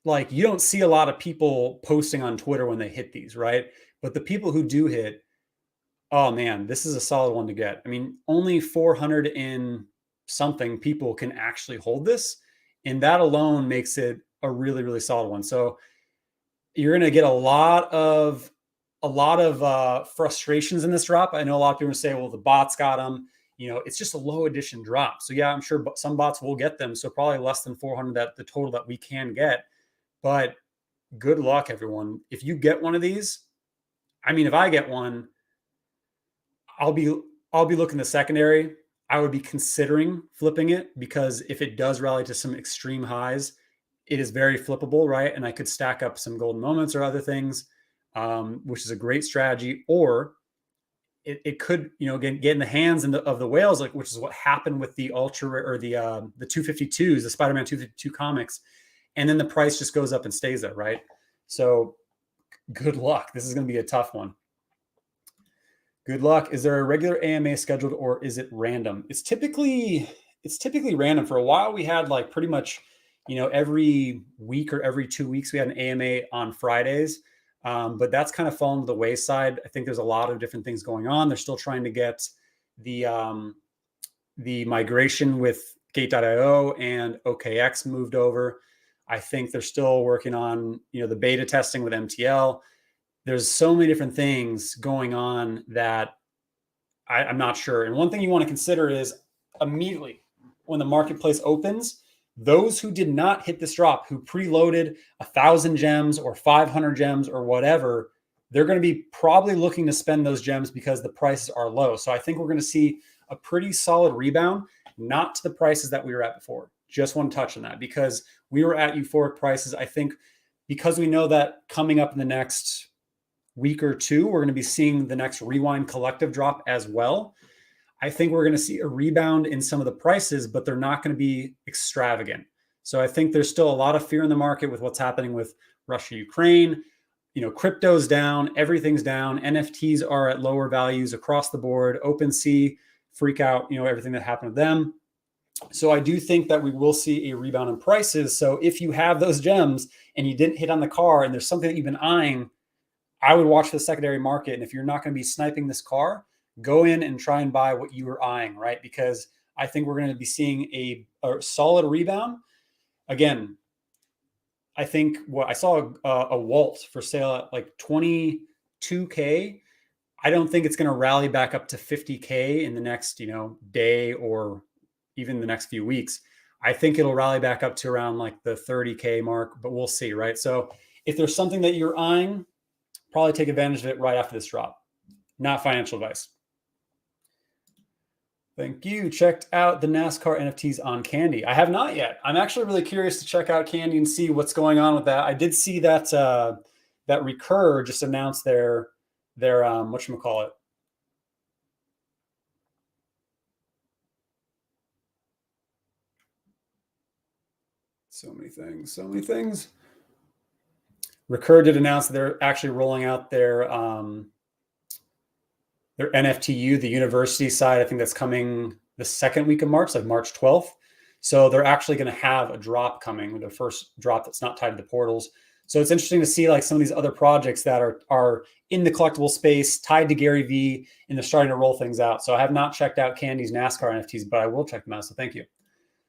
like, you don't see a lot of people posting on Twitter when they hit these, right? But the people who do hit, oh man, this is a solid one to get. I mean, only 400 and something people can actually hold this, and that alone makes it a really, really solid one. So you're going to get a lot of frustrations in this drop. I know a lot of people say, well, the bots got them. You know, it's just a low edition drop. So yeah, I'm sure some bots will get them. So probably less than 400, that the total that we can get. But good luck, everyone. If you get one of these, I mean, if I get one, I'll be looking the secondary. I would be considering flipping it, because if it does rally to some extreme highs, it is very flippable, right? And I could stack up some golden moments or other things, which is a great strategy. Or it could, you know, get in the hands of the whales, like, which is what happened with the Ultra, or the 252s, the Spider-Man 252 comics, and then the price just goes up and stays there, right? So good luck. This is going to be a tough one. Good luck. Is there a regular AMA scheduled, or is it random? It's typically random. For a while, we had like pretty much, you know, every week or every 2 weeks we had an AMA on Fridays. But that's kind of fallen to the wayside. I think there's a lot of different things going on. They're still trying to get the migration with Gate.io and OKX moved over. I think they're still working on, you know, the beta testing with MTL. There's so many different things going on that I'm not sure. And one thing you want to consider is, immediately when the marketplace opens, those who did not hit this drop, who preloaded 1,000 gems or 500 gems or whatever, they're going to be probably looking to spend those gems because the prices are low. So I think we're going to see a pretty solid rebound, not to the prices that we were at before. Just want to touch on that, because we were at euphoric prices. I think because we know that coming up in the next week or two, we're going to be seeing the next Rewind collective drop as well. I think we're going to see a rebound in some of the prices, but they're not going to be extravagant. So I think there's still a lot of fear in the market with what's happening with Russia, Ukraine. You know, crypto's down, everything's down. NFTs are at lower values across the board. OpenSea, freak out, you know, everything that happened to them. So I do think that we will see a rebound in prices. So if you have those gems and you didn't hit on the car and there's something that you've been eyeing, I would watch the secondary market. And if you're not going to be sniping this car, go in and try and buy what you were eyeing, right? Because I think we're going to be seeing a a solid rebound. Again, I think what I saw a Walt for sale at like 22K. I don't think it's going to rally back up to 50K in the next, day or even the next few weeks. I think it'll rally back up to around like the 30K mark, but we'll see, right? So if there's something that you're eyeing, probably take advantage of it right after this drop. Not financial advice. Thank you. Checked out the NASCAR NFTs on Candy. I have not yet. I'm actually really curious to check out Candy and see what's going on with that. I did see that that Recur just announced their whatchamacallit. So many things. Recur did announce that they're actually rolling out their NFTU, the university side. I think that's coming the second week of March, like March 12th. So they're actually going to have a drop coming, with the first drop that's not tied to the portals. So it's interesting to see like some of these other projects that are in the collectible space, tied to Gary Vee, and they're starting to roll things out. So I have not checked out Candy's NASCAR NFTs, but I will check them out. So thank you.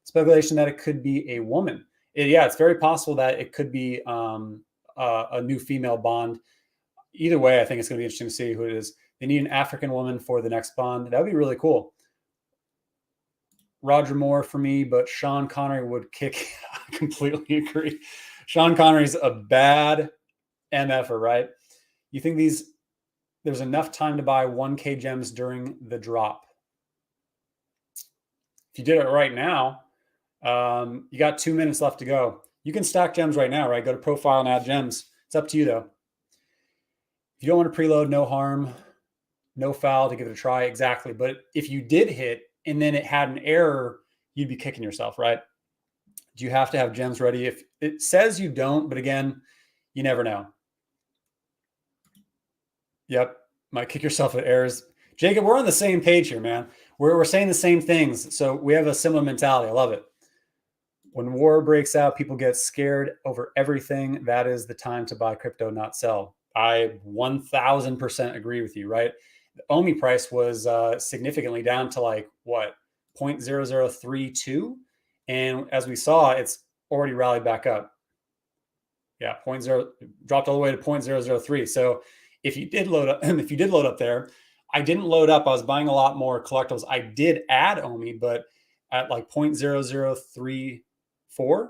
Speculation that it could be a woman. Yeah, it's very possible that it could be a new female Bond. Either way, I think it's going to be interesting to see who it is. They need an African woman for the next Bond. That would be really cool. Roger Moore for me, but Sean Connery would kick. I completely agree. Sean Connery's a bad MFer, right? You think there's enough time to buy 1K gems during the drop? If you did it right now, you got 2 minutes left to go. You can stack gems right now, right? Go to profile and add gems. It's up to you though. If you don't want to preload, no harm, no foul to give it a try. Exactly. But if you did hit and then it had an error, you'd be kicking yourself, right? Do you have to have gems ready? If it says you don't, but again, you never know. Yep. Might kick yourself at errors. Jacob, we're on the same page here, man. We're saying the same things. So we have a similar mentality. I love it. When war breaks out, people get scared over everything. That is the time to buy crypto, not sell. I 1000% agree with you, right? The Omi price was significantly down to like what, 0.0032. And as we saw, it's already rallied back up. Yeah, 0.0 dropped all the way to 0.003. So if you did load up, there, I didn't load up. I was buying a lot more collectibles. I did add Omi, but at like 0.0034.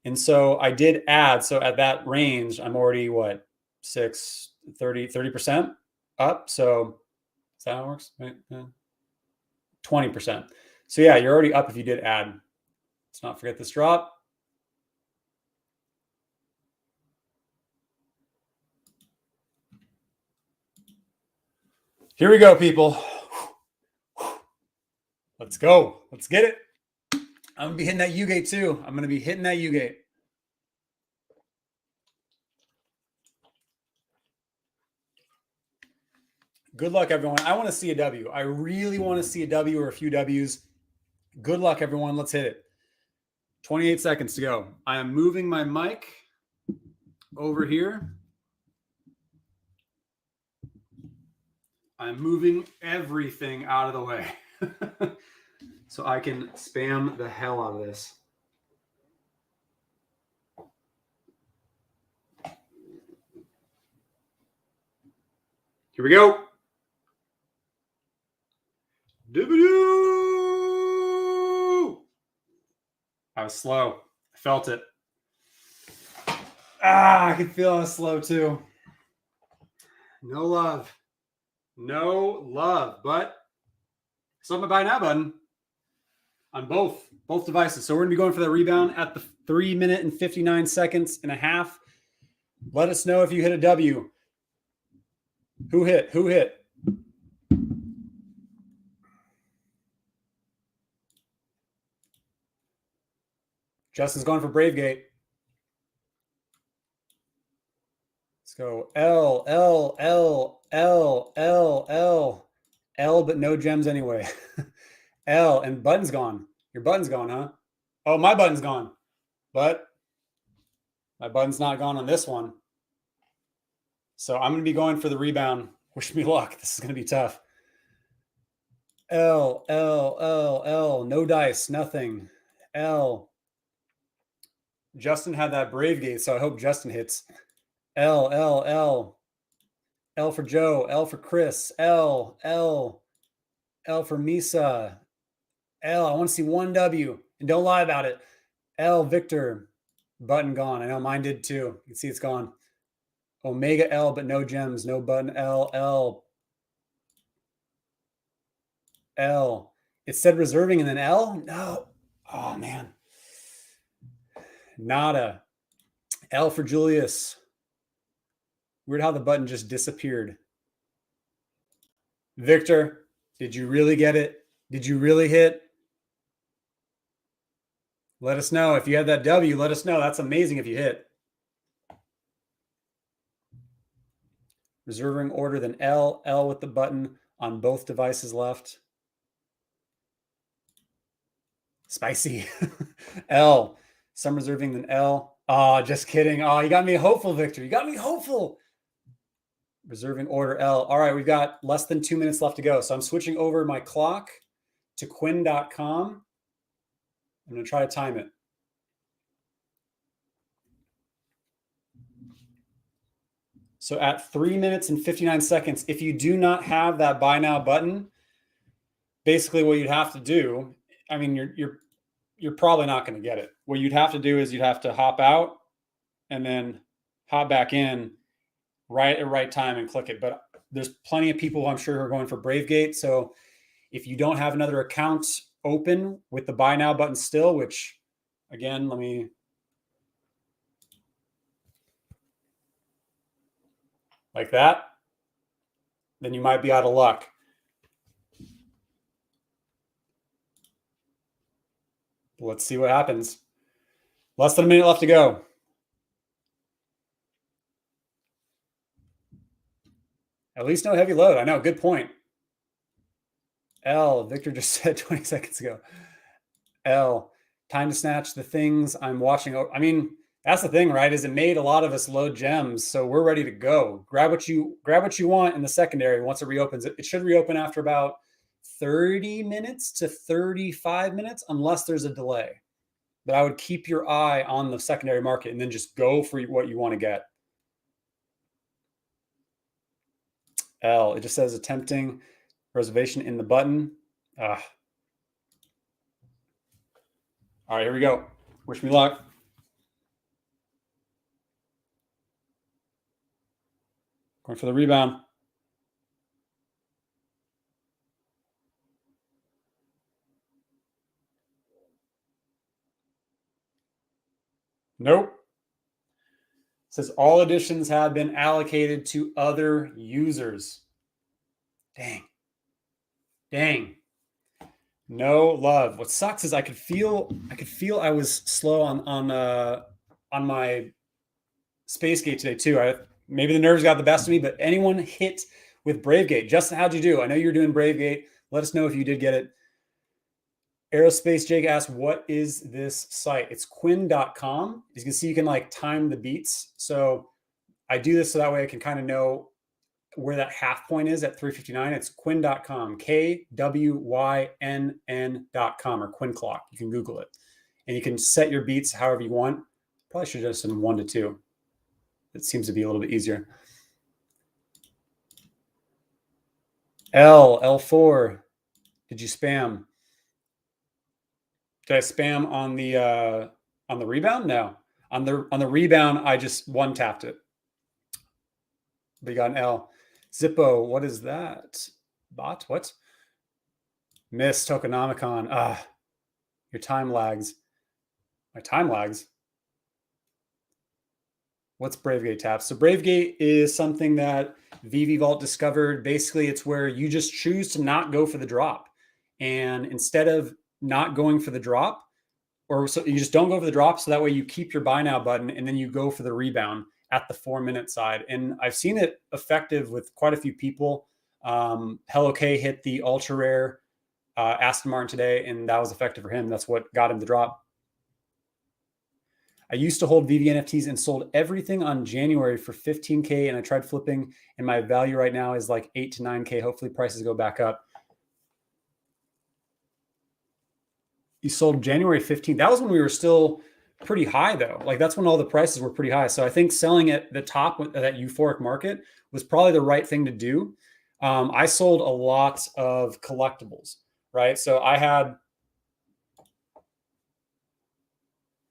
And so I did add. So at that range, I'm already what, 30% up. So is that how it works? Right? 20%. So yeah, you're already up if you did add. Let's not forget this drop. Here we go, people. Let's go. Let's get it. I'm going to be hitting that U-gate too. I'm going to be hitting that U-gate. Good luck, everyone. I want to see a W. I really want to see a W or a few Ws. Good luck, everyone. Let's hit it. 28 seconds to go. I am moving my mic over here. I'm moving everything out of the way so I can spam the hell out of this. Here we go. I was slow. I felt it. I can feel I was slow too. No love. No love. But still my buy now button on both devices. So we're going to be going for that rebound at the 3 minute and 59 seconds and a half. Let us know if you hit a W. Who hit? Who hit? Justin's going for Bravegate. Let's go. L, L, L, L, L, L. L, but no gems anyway. L, and button's gone. Your button's gone, huh? Oh, my button's gone. But my button's not gone on this one. So I'm going to be going for the rebound. Wish me luck. This is going to be tough. L, L, L, L. No dice, nothing. L. Justin had that Bravegate, so I hope Justin hits. L, L, L. L for Joe. L for Chris. L, L. L for Misa. L, I want to see one W. And don't lie about it. L, Victor. Button gone. I know mine did too. You can see it's gone. Omega L, but no gems. No button. L, L. L. It said reserving and then L? No. Oh, man. Nada. L for Julius. Weird how the button just disappeared. Victor, did you really get it? Did you really hit? Let us know. If you had that W, let us know. That's amazing if you hit. Reserving order, then L. L with the button on both devices left. Spicy. L. Some reserving, then L. Oh, just kidding. Oh, you got me hopeful, Victor. You got me hopeful. Reserving order L. All right, we've got less than 2 minutes left to go. So I'm switching over my clock to Quinn.com. I'm going to try to time it. So at 3 minutes and 59 seconds, if you do not have that buy now button, basically what you'd have to do, I mean, you're probably not going to get it. What you'd have to do is you'd have to hop out and then hop back in right at right time and click it. But there's plenty of people I'm sure who are going for Bravegate. So if you don't have another account open with the buy now button still, which again, let me like that, then you might be out of luck. Let's see what happens. Less than a minute left to go. At least no heavy load. I know, good point. L, Victor just said 20 seconds ago. L, time to snatch the things I'm watching. I mean, that's the thing, right? Is it made a lot of us load gems, so we're ready to go. Grab what you want in the secondary once it reopens. It should reopen after about 30 minutes to 35 minutes, unless there's a delay. But I would keep your eye on the secondary market and then just go for what you want to get. L, it just says attempting reservation in the button. All right, here we go. Wish me luck. Going for the rebound. Nope. It says all editions have been allocated to other users. Dang. No love. What sucks is I could feel I was slow on my Space Gate today too. Maybe the nerves got the best of me, but anyone hit with Bravegate? Justin, how'd you do? I know you're doing Bravegate. Let us know if you did get it. Aerospace Jake asked, what is this site? It's Quinn.com. As you can see, you can like time the beats. So I do this so that way I can kind of know where that half point is at 3:59. It's Quinn.com, KWYNN.com, or Quinn Clock. You can Google it. And you can set your beats however you want. Probably should have just done 1 to 2. It seems to be a little bit easier. L4. Did you spam? Did I spam on the rebound? No. On the rebound, I just one tapped it. But you got an L. Zippo, what is that? Bot? What? Miss Tokenomicon. Your time lags. My time lags. What's Bravegate Taps? So Bravegate is something that Veve Vault discovered. Basically, it's where you just choose to not go for the drop. And instead of not going for the drop, or so you just don't go for the drop, so that way you keep your buy now button and then you go for the rebound at the 4-minute side. And I've seen it effective with quite a few people. Hello K hit the ultra rare Aston Martin today, and that was effective for him. That's what got him the drop. I used to hold Veve NFTs and sold everything on January for 15K, and I tried flipping, and my value right now is like 8 to 9K. Hopefully prices go back up. You sold January 15th. That was when we were still pretty high though. Like that's when all the prices were pretty high. So I think selling at the top of that euphoric market was probably the right thing to do. I sold a lot of collectibles, right? So I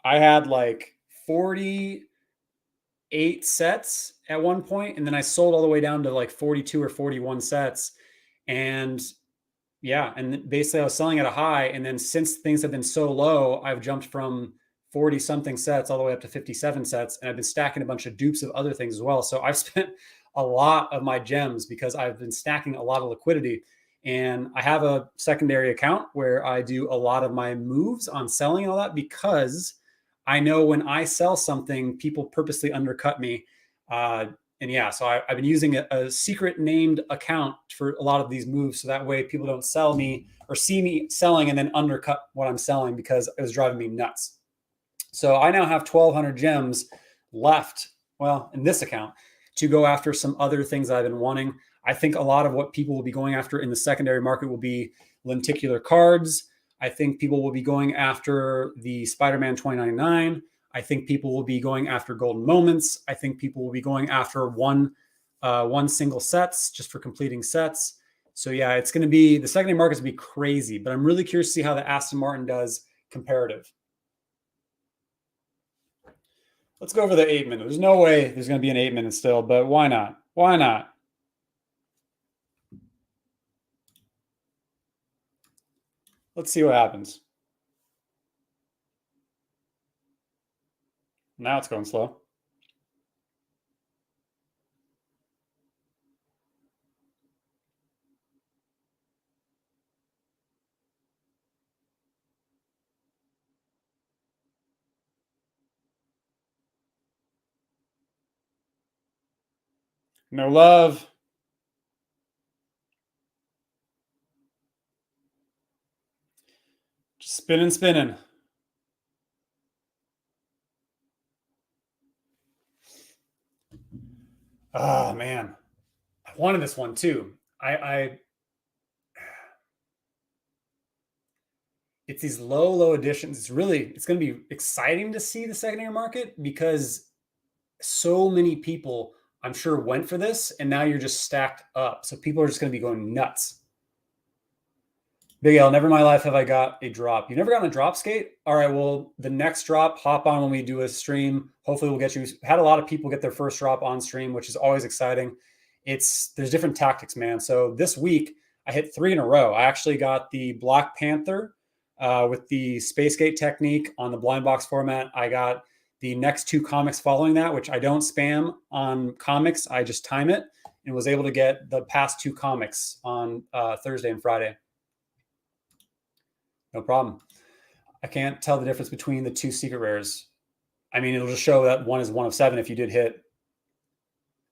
had like 48 sets at one point, and then I sold all the way down to like 42 or 41 sets. And yeah, and basically I was selling at a high, and then since things have been so low, I've jumped from 40 something sets all the way up to 57 sets, and I've been stacking a bunch of dupes of other things as well. So I've spent a lot of my gems because I've been stacking a lot of liquidity. And I have a secondary account where I do a lot of my moves on selling and all that, because I know when I sell something, people purposely undercut me. And yeah, so I've been using a secret named account for a lot of these moves. So that way people don't sell me or see me selling and then undercut what I'm selling, because it was driving me nuts. So I now have 1,200 gems left, well, in this account, to go after some other things that I've been wanting. I think a lot of what people will be going after in the secondary market will be lenticular cards. I think people will be going after the Spider-Man 2099. I think people will be going after golden moments. I think people will be going after one single sets just for completing sets. So yeah, it's going to be, the secondary market's going to be crazy, but I'm really curious to see how the Aston Martin does comparative. Let's go over the 8 minute. There's no way there's going to be an 8 minute still, but why not? Why not? Let's see what happens. Now it's going slow. No love. Just spinning, spinning. Oh man, I wanted this one too. It's these low additions. It's going to be exciting to see the secondary market, because so many people, I'm sure, went for this, and now you're just stacked up. So people are just going to be going nuts. Big L, never in my life have I got a drop. You never got a drop, Skate? All right, well, the next drop, hop on when we do a stream. Hopefully we'll get you. Had a lot of people get their first drop on stream, which is always exciting. There's different tactics, man. So this week I hit 3 in a row. I actually got the Black Panther with the Spacegate technique on the blind box format. I got the next 2 comics following that, which I don't spam on comics. I just time it, and was able to get the past 2 comics on Thursday and Friday. No problem. I can't tell the difference between the 2 secret rares. I mean, it'll just show that one is 1 of 7 if you did hit.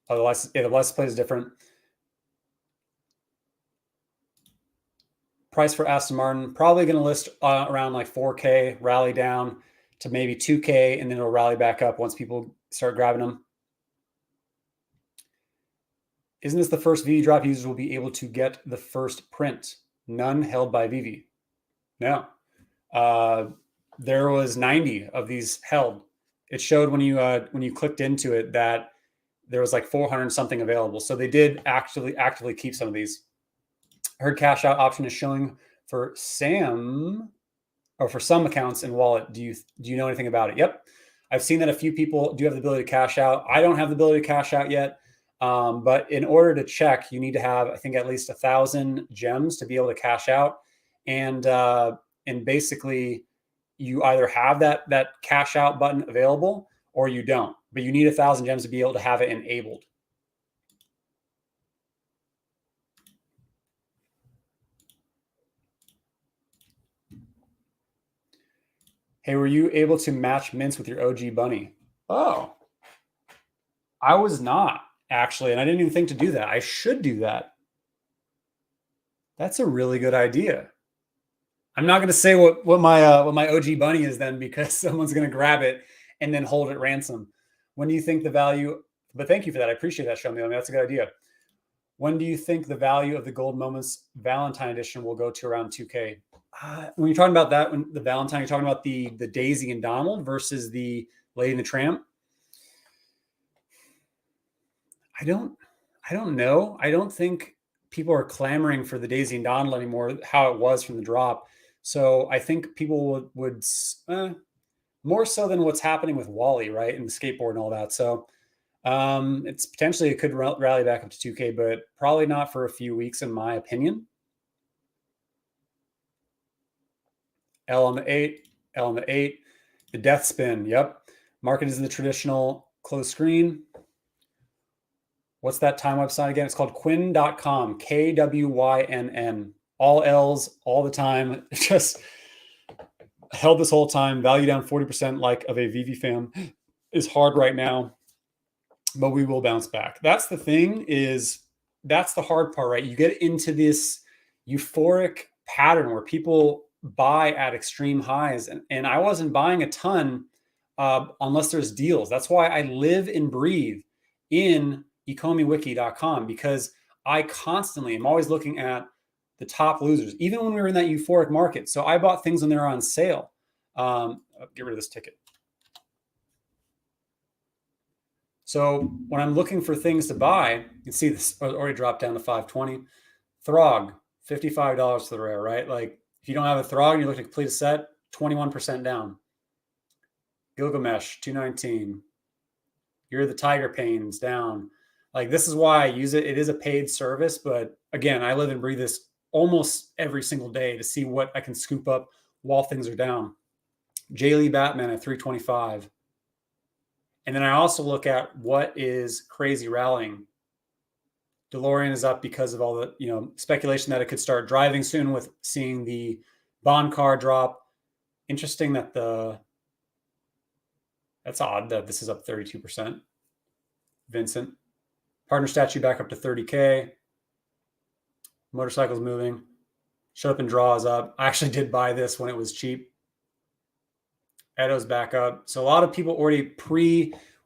Otherwise, the license plate is different. Price for Aston Martin, probably going to list around like 4K, rally down to maybe 2K, and then it'll rally back up once people start grabbing them. Isn't this the first Veve drop users will be able to get the first print? None held by Veve. No. There was 90 of these held. It showed when you clicked into it that there was like 400 something available. So they did actively keep some of these. I heard cash out option is showing for Sam, or for some accounts in wallet. Do you know anything about it? Yep. I've seen that a few people do have the ability to cash out. I don't have the ability to cash out yet. But in order to check, you need to have, I think, at least 1,000 gems to be able to cash out. And basically you either have that cash out button available or you don't, but you need 1,000 gems to be able to have it enabled. Hey, were you able to match mints with your OG bunny? Oh, I was not actually, and I didn't even think to do that. I should do that. That's a really good idea. I'm not going to say what my OG bunny is then, because someone's going to grab it and then hold it ransom. When do you think the value? But thank you for that. I appreciate that, Show Me. I mean, that's a good idea. When do you think the value of the Gold Moments Valentine Edition will go to around 2K? when you're talking about that, when the Valentine, you're talking about the Daisy and Donald versus the Lady and the Tramp. I don't know. I don't think people are clamoring for the Daisy and Donald anymore, how it was from the drop. So I think people would more so than what's happening with Wally, right, and the skateboard and all that. So it's potentially, it could rally back up to 2K, but probably not for a few weeks, in my opinion. L on the 8, L on the 8, the death spin. Yep. Market is in the traditional closed screen. What's that time website again? It's called Quinn.com, Kwynn. All L's all the time. Just held this whole time. Value down 40%, like of a Veve fam, is hard right now, but we will bounce back. That's the thing, is that's the hard part, right? You get into this euphoric pattern where people buy at extreme highs, and I wasn't buying a ton unless there's deals. That's why I live and breathe in ecomiwiki.com, because I constantly am always looking at the top losers, even when we were in that euphoric market. So I bought things when they were on sale. Get rid of this ticket. So when I'm looking for things to buy, you can see this already dropped down to 520. Throg, $55 for the rare, right? Like, if you don't have a Throg and you're looking to complete a set, 21% down. Gilgamesh, 219. You're the Tiger Pains, down. Like, this is why I use it. It is a paid service, but again, I live and breathe this almost every single day to see what I can scoop up while things are down. J. Lee Batman at 325. And then I also look at what is crazy rallying. DeLorean is up because of all the speculation that it could start driving soon, with seeing the bond car drop. Interesting that that's odd that this is up 32%. Vincent. Partner statue back up to 30K. Motorcycles moving. Shut Up and Draw is up. I actually did buy this when it was cheap. Edo's back up. So a lot of people already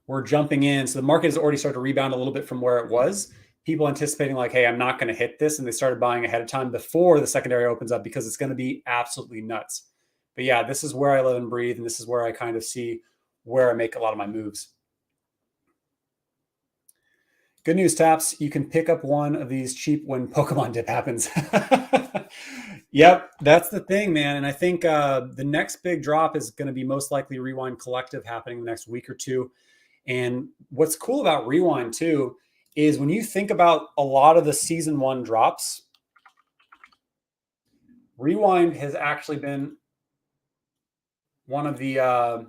were jumping in. So the market has already started to rebound a little bit from where it was. People anticipating like, hey, I'm not going to hit this. And they started buying ahead of time before the secondary opens up, because it's going to be absolutely nuts. But yeah, this is where I live and breathe. And this is where I kind of see where I make a lot of my moves. Good news, Taps. You can pick up one of these cheap when Pokemon dip happens. Yep, that's the thing, man. And I think the next big drop is going to be most likely Rewind Collective, happening the next week or two. And what's cool about Rewind too is when you think about a lot of the season 1 drops, Rewind has actually been one of the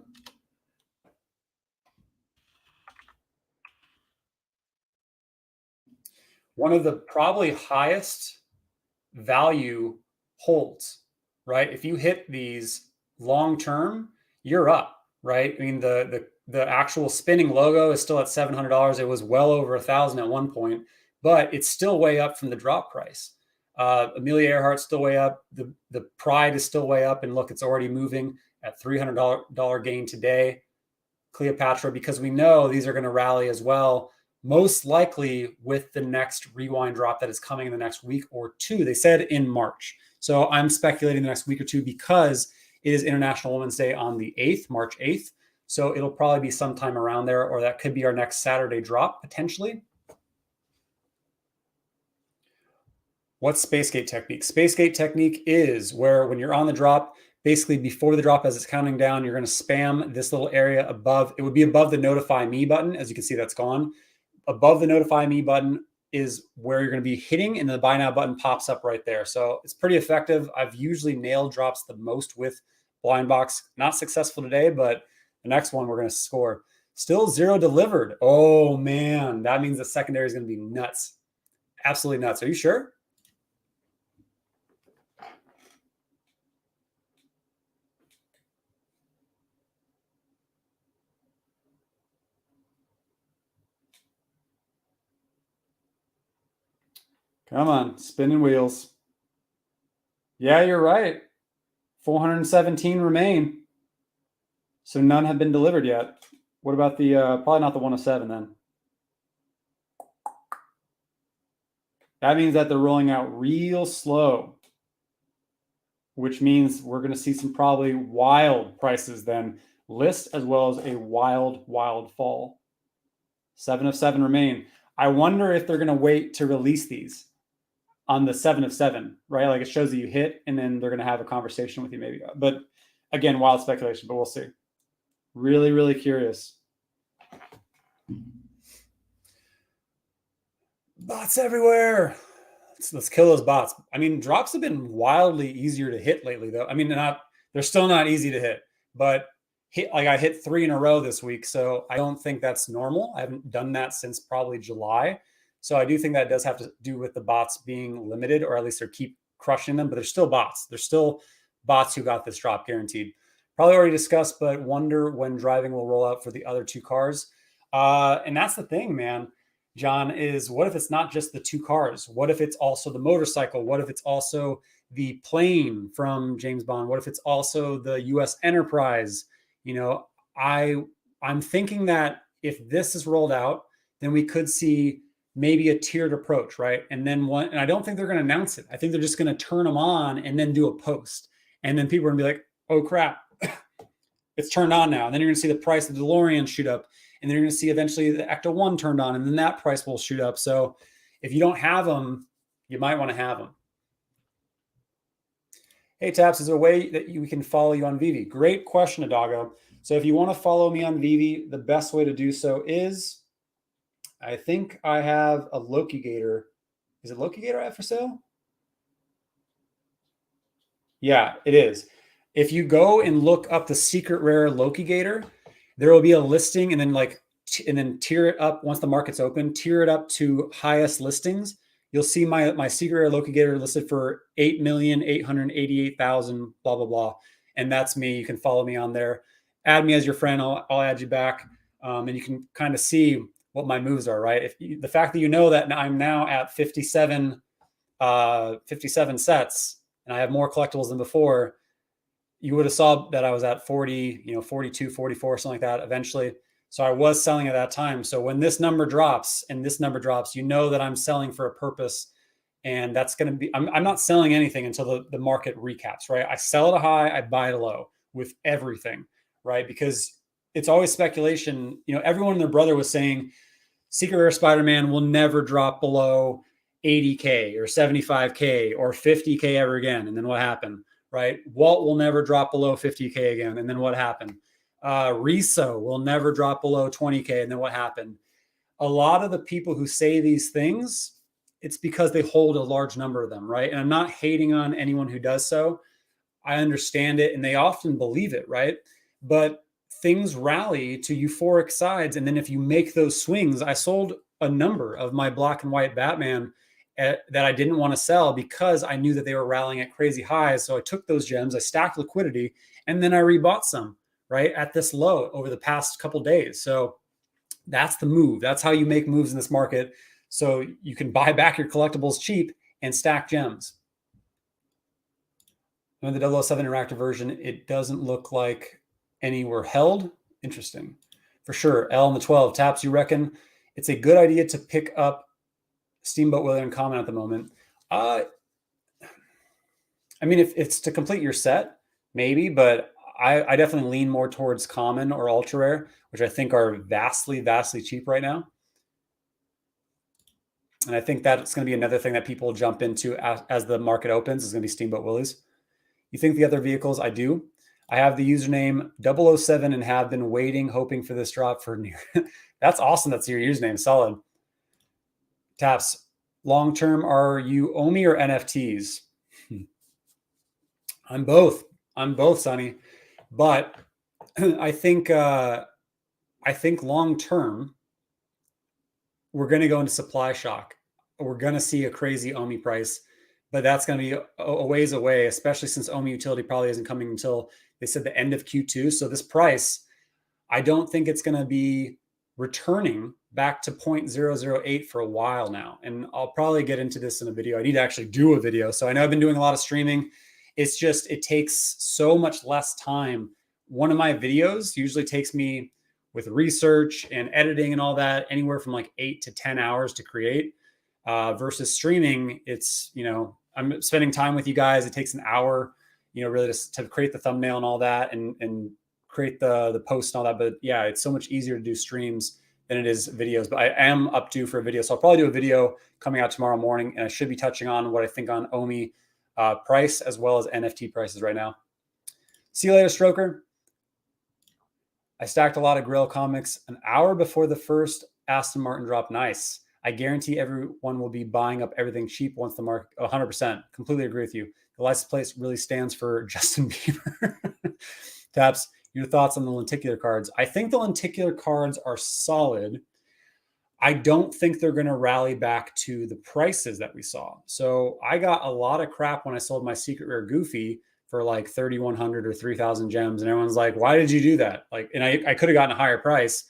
probably highest value holds, right? If you hit these long term, you're up, right? I mean, the actual spinning logo is still at $700. It was well over $1,000 at one point, but it's still way up from the drop price. Amelia Earhart's still way up. The Pride is still way up, and look, it's already moving at $300 gain today. Cleopatra, because we know these are going to rally as well, most likely with the next Rewind drop that is coming in the next week or two. They said in March. So I'm speculating the next week or two, because it is International Women's Day on the 8th, March 8th. So it'll probably be sometime around there, or that could be our next Saturday drop potentially. What's Spacegate technique? Spacegate technique is where when you're on the drop, basically before the drop, as it's counting down, you're going to spam this little area above. It would be above the Notify Me button. As you can see, that's gone. Above the Notify Me button is where you're going to be hitting, and the Buy Now button pops up right there. So it's pretty effective. I've usually nailed drops the most with Blind Box. Not successful today, but the next one we're going to score. Still 0 delivered. Oh, man. That means the secondary is going to be nuts. Absolutely nuts. Are you sure? Come on, spinning wheels. Yeah, you're right. 417 remain. So none have been delivered yet. What about the, probably not the 107 then. That means that they're rolling out real slow. which means we're going to see some probably wild prices then list, as well as a wild fall. 7 of 7 remain. I wonder if they're going to wait to release these on the 7 of 7, right? Like it shows that you hit, and then they're going to have a conversation with you maybe. But again, wild speculation, but we'll see. Really, really curious. Bots everywhere. Let's kill those bots. I mean, drops have been wildly easier to hit lately, though. I mean, they're still not easy to hit, but I hit 3 in a row this week, so I don't think that's normal. I haven't done that since probably July. So I do think that does have to do with the bots being limited, or at least they keep crushing them, but they're still bots. There's still bots who got this drop guaranteed. Probably already discussed, but wonder when driving will roll out for the other 2 cars. And that's the thing, man, John, is what if it's not just the 2 cars? What if it's also the motorcycle? What if it's also the plane from James Bond? What if it's also the US Enterprise? You know, I'm thinking that if this is rolled out, then we could see maybe a tiered approach, right? And I don't think they're going to announce it. I think they're just going to turn them on and then do a post. And then people are going to be like, oh crap, it's turned on now. And then you're going to see the price of the DeLorean shoot up. And then you're going to see eventually the Ecto 1 turned on, and then that price will shoot up. So if you don't have them, you might want to have them. Hey, Taps, is there a way that we can follow you on Veve? Great question, Adago. So if you want to follow me on Veve, the best way to do so is, I think I have a Loki Gator. Is it Loki Gator I have for sale? Yeah, it is. If you go and look up the secret rare Loki Gator, there will be a listing, and then tier it up once the market's open, tier it up to highest listings. You'll see my secret rare Loki Gator listed for 8,888,000, blah, blah, blah. And that's me. You can follow me on there. Add me as your friend. I'll add you back. And you can kind of see what my moves are, right? The fact that you know that I'm now at 57 sets, and I have more collectibles than before, you would have saw that I was at 40, 42, 44, something like that eventually. So I was selling at that time. So when this number drops and this number drops, you know that I'm selling for a purpose. And that's going to be, I'm not selling anything until the market recaps, right? I sell at a high, I buy at a low with everything, right? Because it's always speculation. Everyone and their brother was saying Secret Rare Spider-Man will never drop below 80K or 75K or 50K ever again. And then what happened, right? Walt will never drop below 50K again. And then what happened? Riso will never drop below 20K. And then what happened? A lot of the people who say these things, it's because they hold a large number of them, right? And I'm not hating on anyone who does so. I understand it, and they often believe it, right? But things rally to euphoric sides. And then if you make those swings, I sold a number of my black and white Batman that I didn't want to sell because I knew that they were rallying at crazy highs. So I took those gems, I stacked liquidity, and then I rebought some, right, at this low over the past couple of days. So that's the move. That's how you make moves in this market. So you can buy back your collectibles cheap and stack gems. In the 007 interactive version, it doesn't look like any were held. Interesting. For sure. L and the 12. Taps, you reckon it's a good idea to pick up Steamboat Willie in common at the moment? I mean, if it's to complete your set, maybe, but I definitely lean more towards common or ultra rare, which I think are vastly, vastly cheap right now. And I think that's going to be another thing that people jump into as the market opens is going to be Steamboat Willies. You think the other vehicles? I do. I have the username 007 and have been waiting, hoping for this drop for near. That's awesome. That's your username. Solid. Taps. Long term, are you OMI or NFTs? I'm both. Sonny. But I think long term, we're going to go into supply shock. We're going to see a crazy OMI price, but that's going to be a ways away, especially since OMI utility probably isn't coming until they said the end of Q2. So this price, I don't think it's going to be returning back to 0.008 for a while now. And I'll probably get into this in a video. I need to actually do a video. So I know I've been doing a lot of streaming. It's just, it takes so much less time. One of my videos usually takes me, with research and editing and all that, anywhere from like 8 to 10 hours to create, versus streaming. It's, I'm spending time with you guys. It takes an hour. really just to create the thumbnail and all that and create the post and all that. But yeah, it's so much easier to do streams than it is videos. But I am up due for a video. So I'll probably do a video coming out tomorrow morning, and I should be touching on what I think on Omi price as well as NFT prices right now. See you later, Stroker. I stacked a lot of Grail comics an hour before the first Aston Martin drop. Nice. I guarantee everyone will be buying up everything cheap once the market. 100%. Completely agree with you. The license plate really stands for Justin Bieber. Taps, your thoughts on the lenticular cards? I think the lenticular cards are solid. I don't think they're going to rally back to the prices that we saw. So I got a lot of crap when I sold my Secret Rare Goofy for like 3,100 or 3,000 gems. And everyone's like, why did you do that? Like, and I could have gotten a higher price.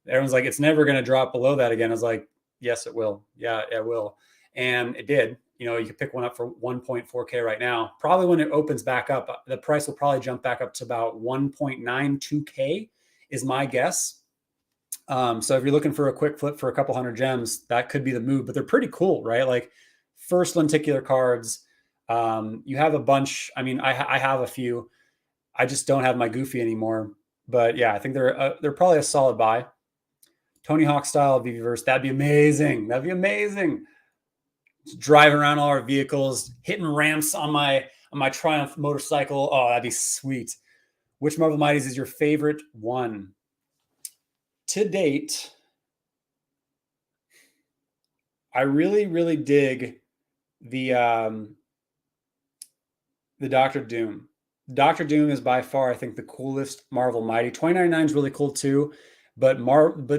Everyone's like, it's never going to drop below that again. I was like, yes, it will. Yeah, it will. And it did. You could pick one up for 1.4K right now. Probably when it opens back up, the price will probably jump back up to about 1.92K is my guess. So if you're looking for a quick flip for a couple hundred gems, that could be the move, but they're pretty cool, right? Like first lenticular cards, you have a bunch. I mean, I have a few. I just don't have my Goofy anymore, but yeah, I think they're probably a solid buy. Tony Hawk style Veveverse, that'd be amazing. That'd be amazing. Just drive around all our vehicles, hitting ramps on my Triumph motorcycle. Oh, that'd be sweet. Which Marvel Mighties is your favorite one? To date, I really, really dig the Doctor Doom. Doctor Doom is by far, I think, the coolest Marvel Mighty. 2099 is really cool too, but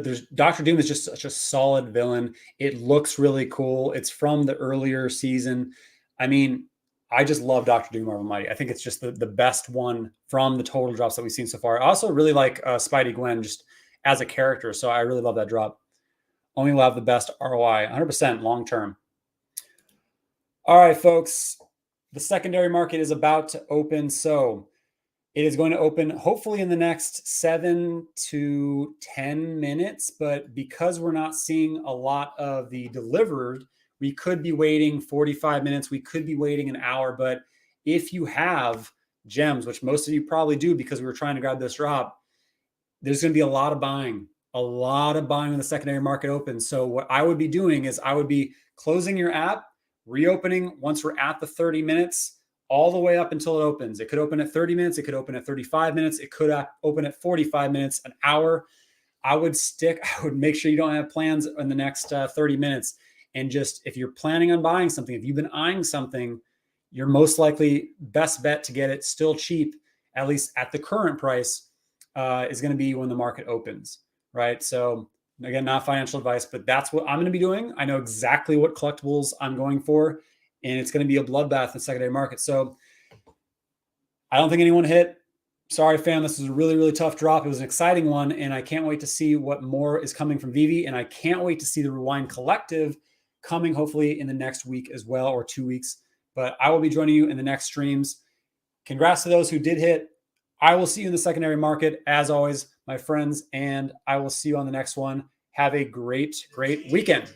there's Doctor Doom is just such a solid villain. It looks really cool. It's from the earlier season. I mean, I just love Doctor Doom Marvel Mighty. I think it's just the best one from the total drops that we've seen so far. I also really like Spidey Gwen just as a character, so I really love that drop. Only will have the best ROI, 100% long term. All right, folks. The secondary market is about to open. So it is going to open hopefully in the next 7 to 10 minutes. But because we're not seeing a lot of the delivered, we could be waiting 45 minutes. We could be waiting an hour. But if you have gems, which most of you probably do because we were trying to grab this drop, there's going to be a lot of buying when the secondary market opens. So what I would be doing is I would be closing your app, reopening once we're at the 30 minutes, all the way up until it opens. It could open at 30 minutes. It could open at 35 minutes. It could open at 45 minutes, an hour. I would make sure you don't have plans in the next 30 minutes. And just, if you're planning on buying something, if you've been eyeing something, your most likely best bet to get it still cheap, at least at the current price, is going to be when the market opens, right? So again, not financial advice, but that's what I'm going to be doing. I know exactly what collectibles I'm going for, and it's going to be a bloodbath in the secondary market. So I don't think anyone hit. Sorry, fam. This is a really, really tough drop. It was an exciting one, and I can't wait to see what more is coming from Veve, and I can't wait to see the Rewind Collective coming hopefully in the next week as well, or 2 weeks. But I will be joining you in the next streams. Congrats to those who did hit. I will see you in the secondary market, as always, my friends, and I will see you on the next one. Have a great, great weekend.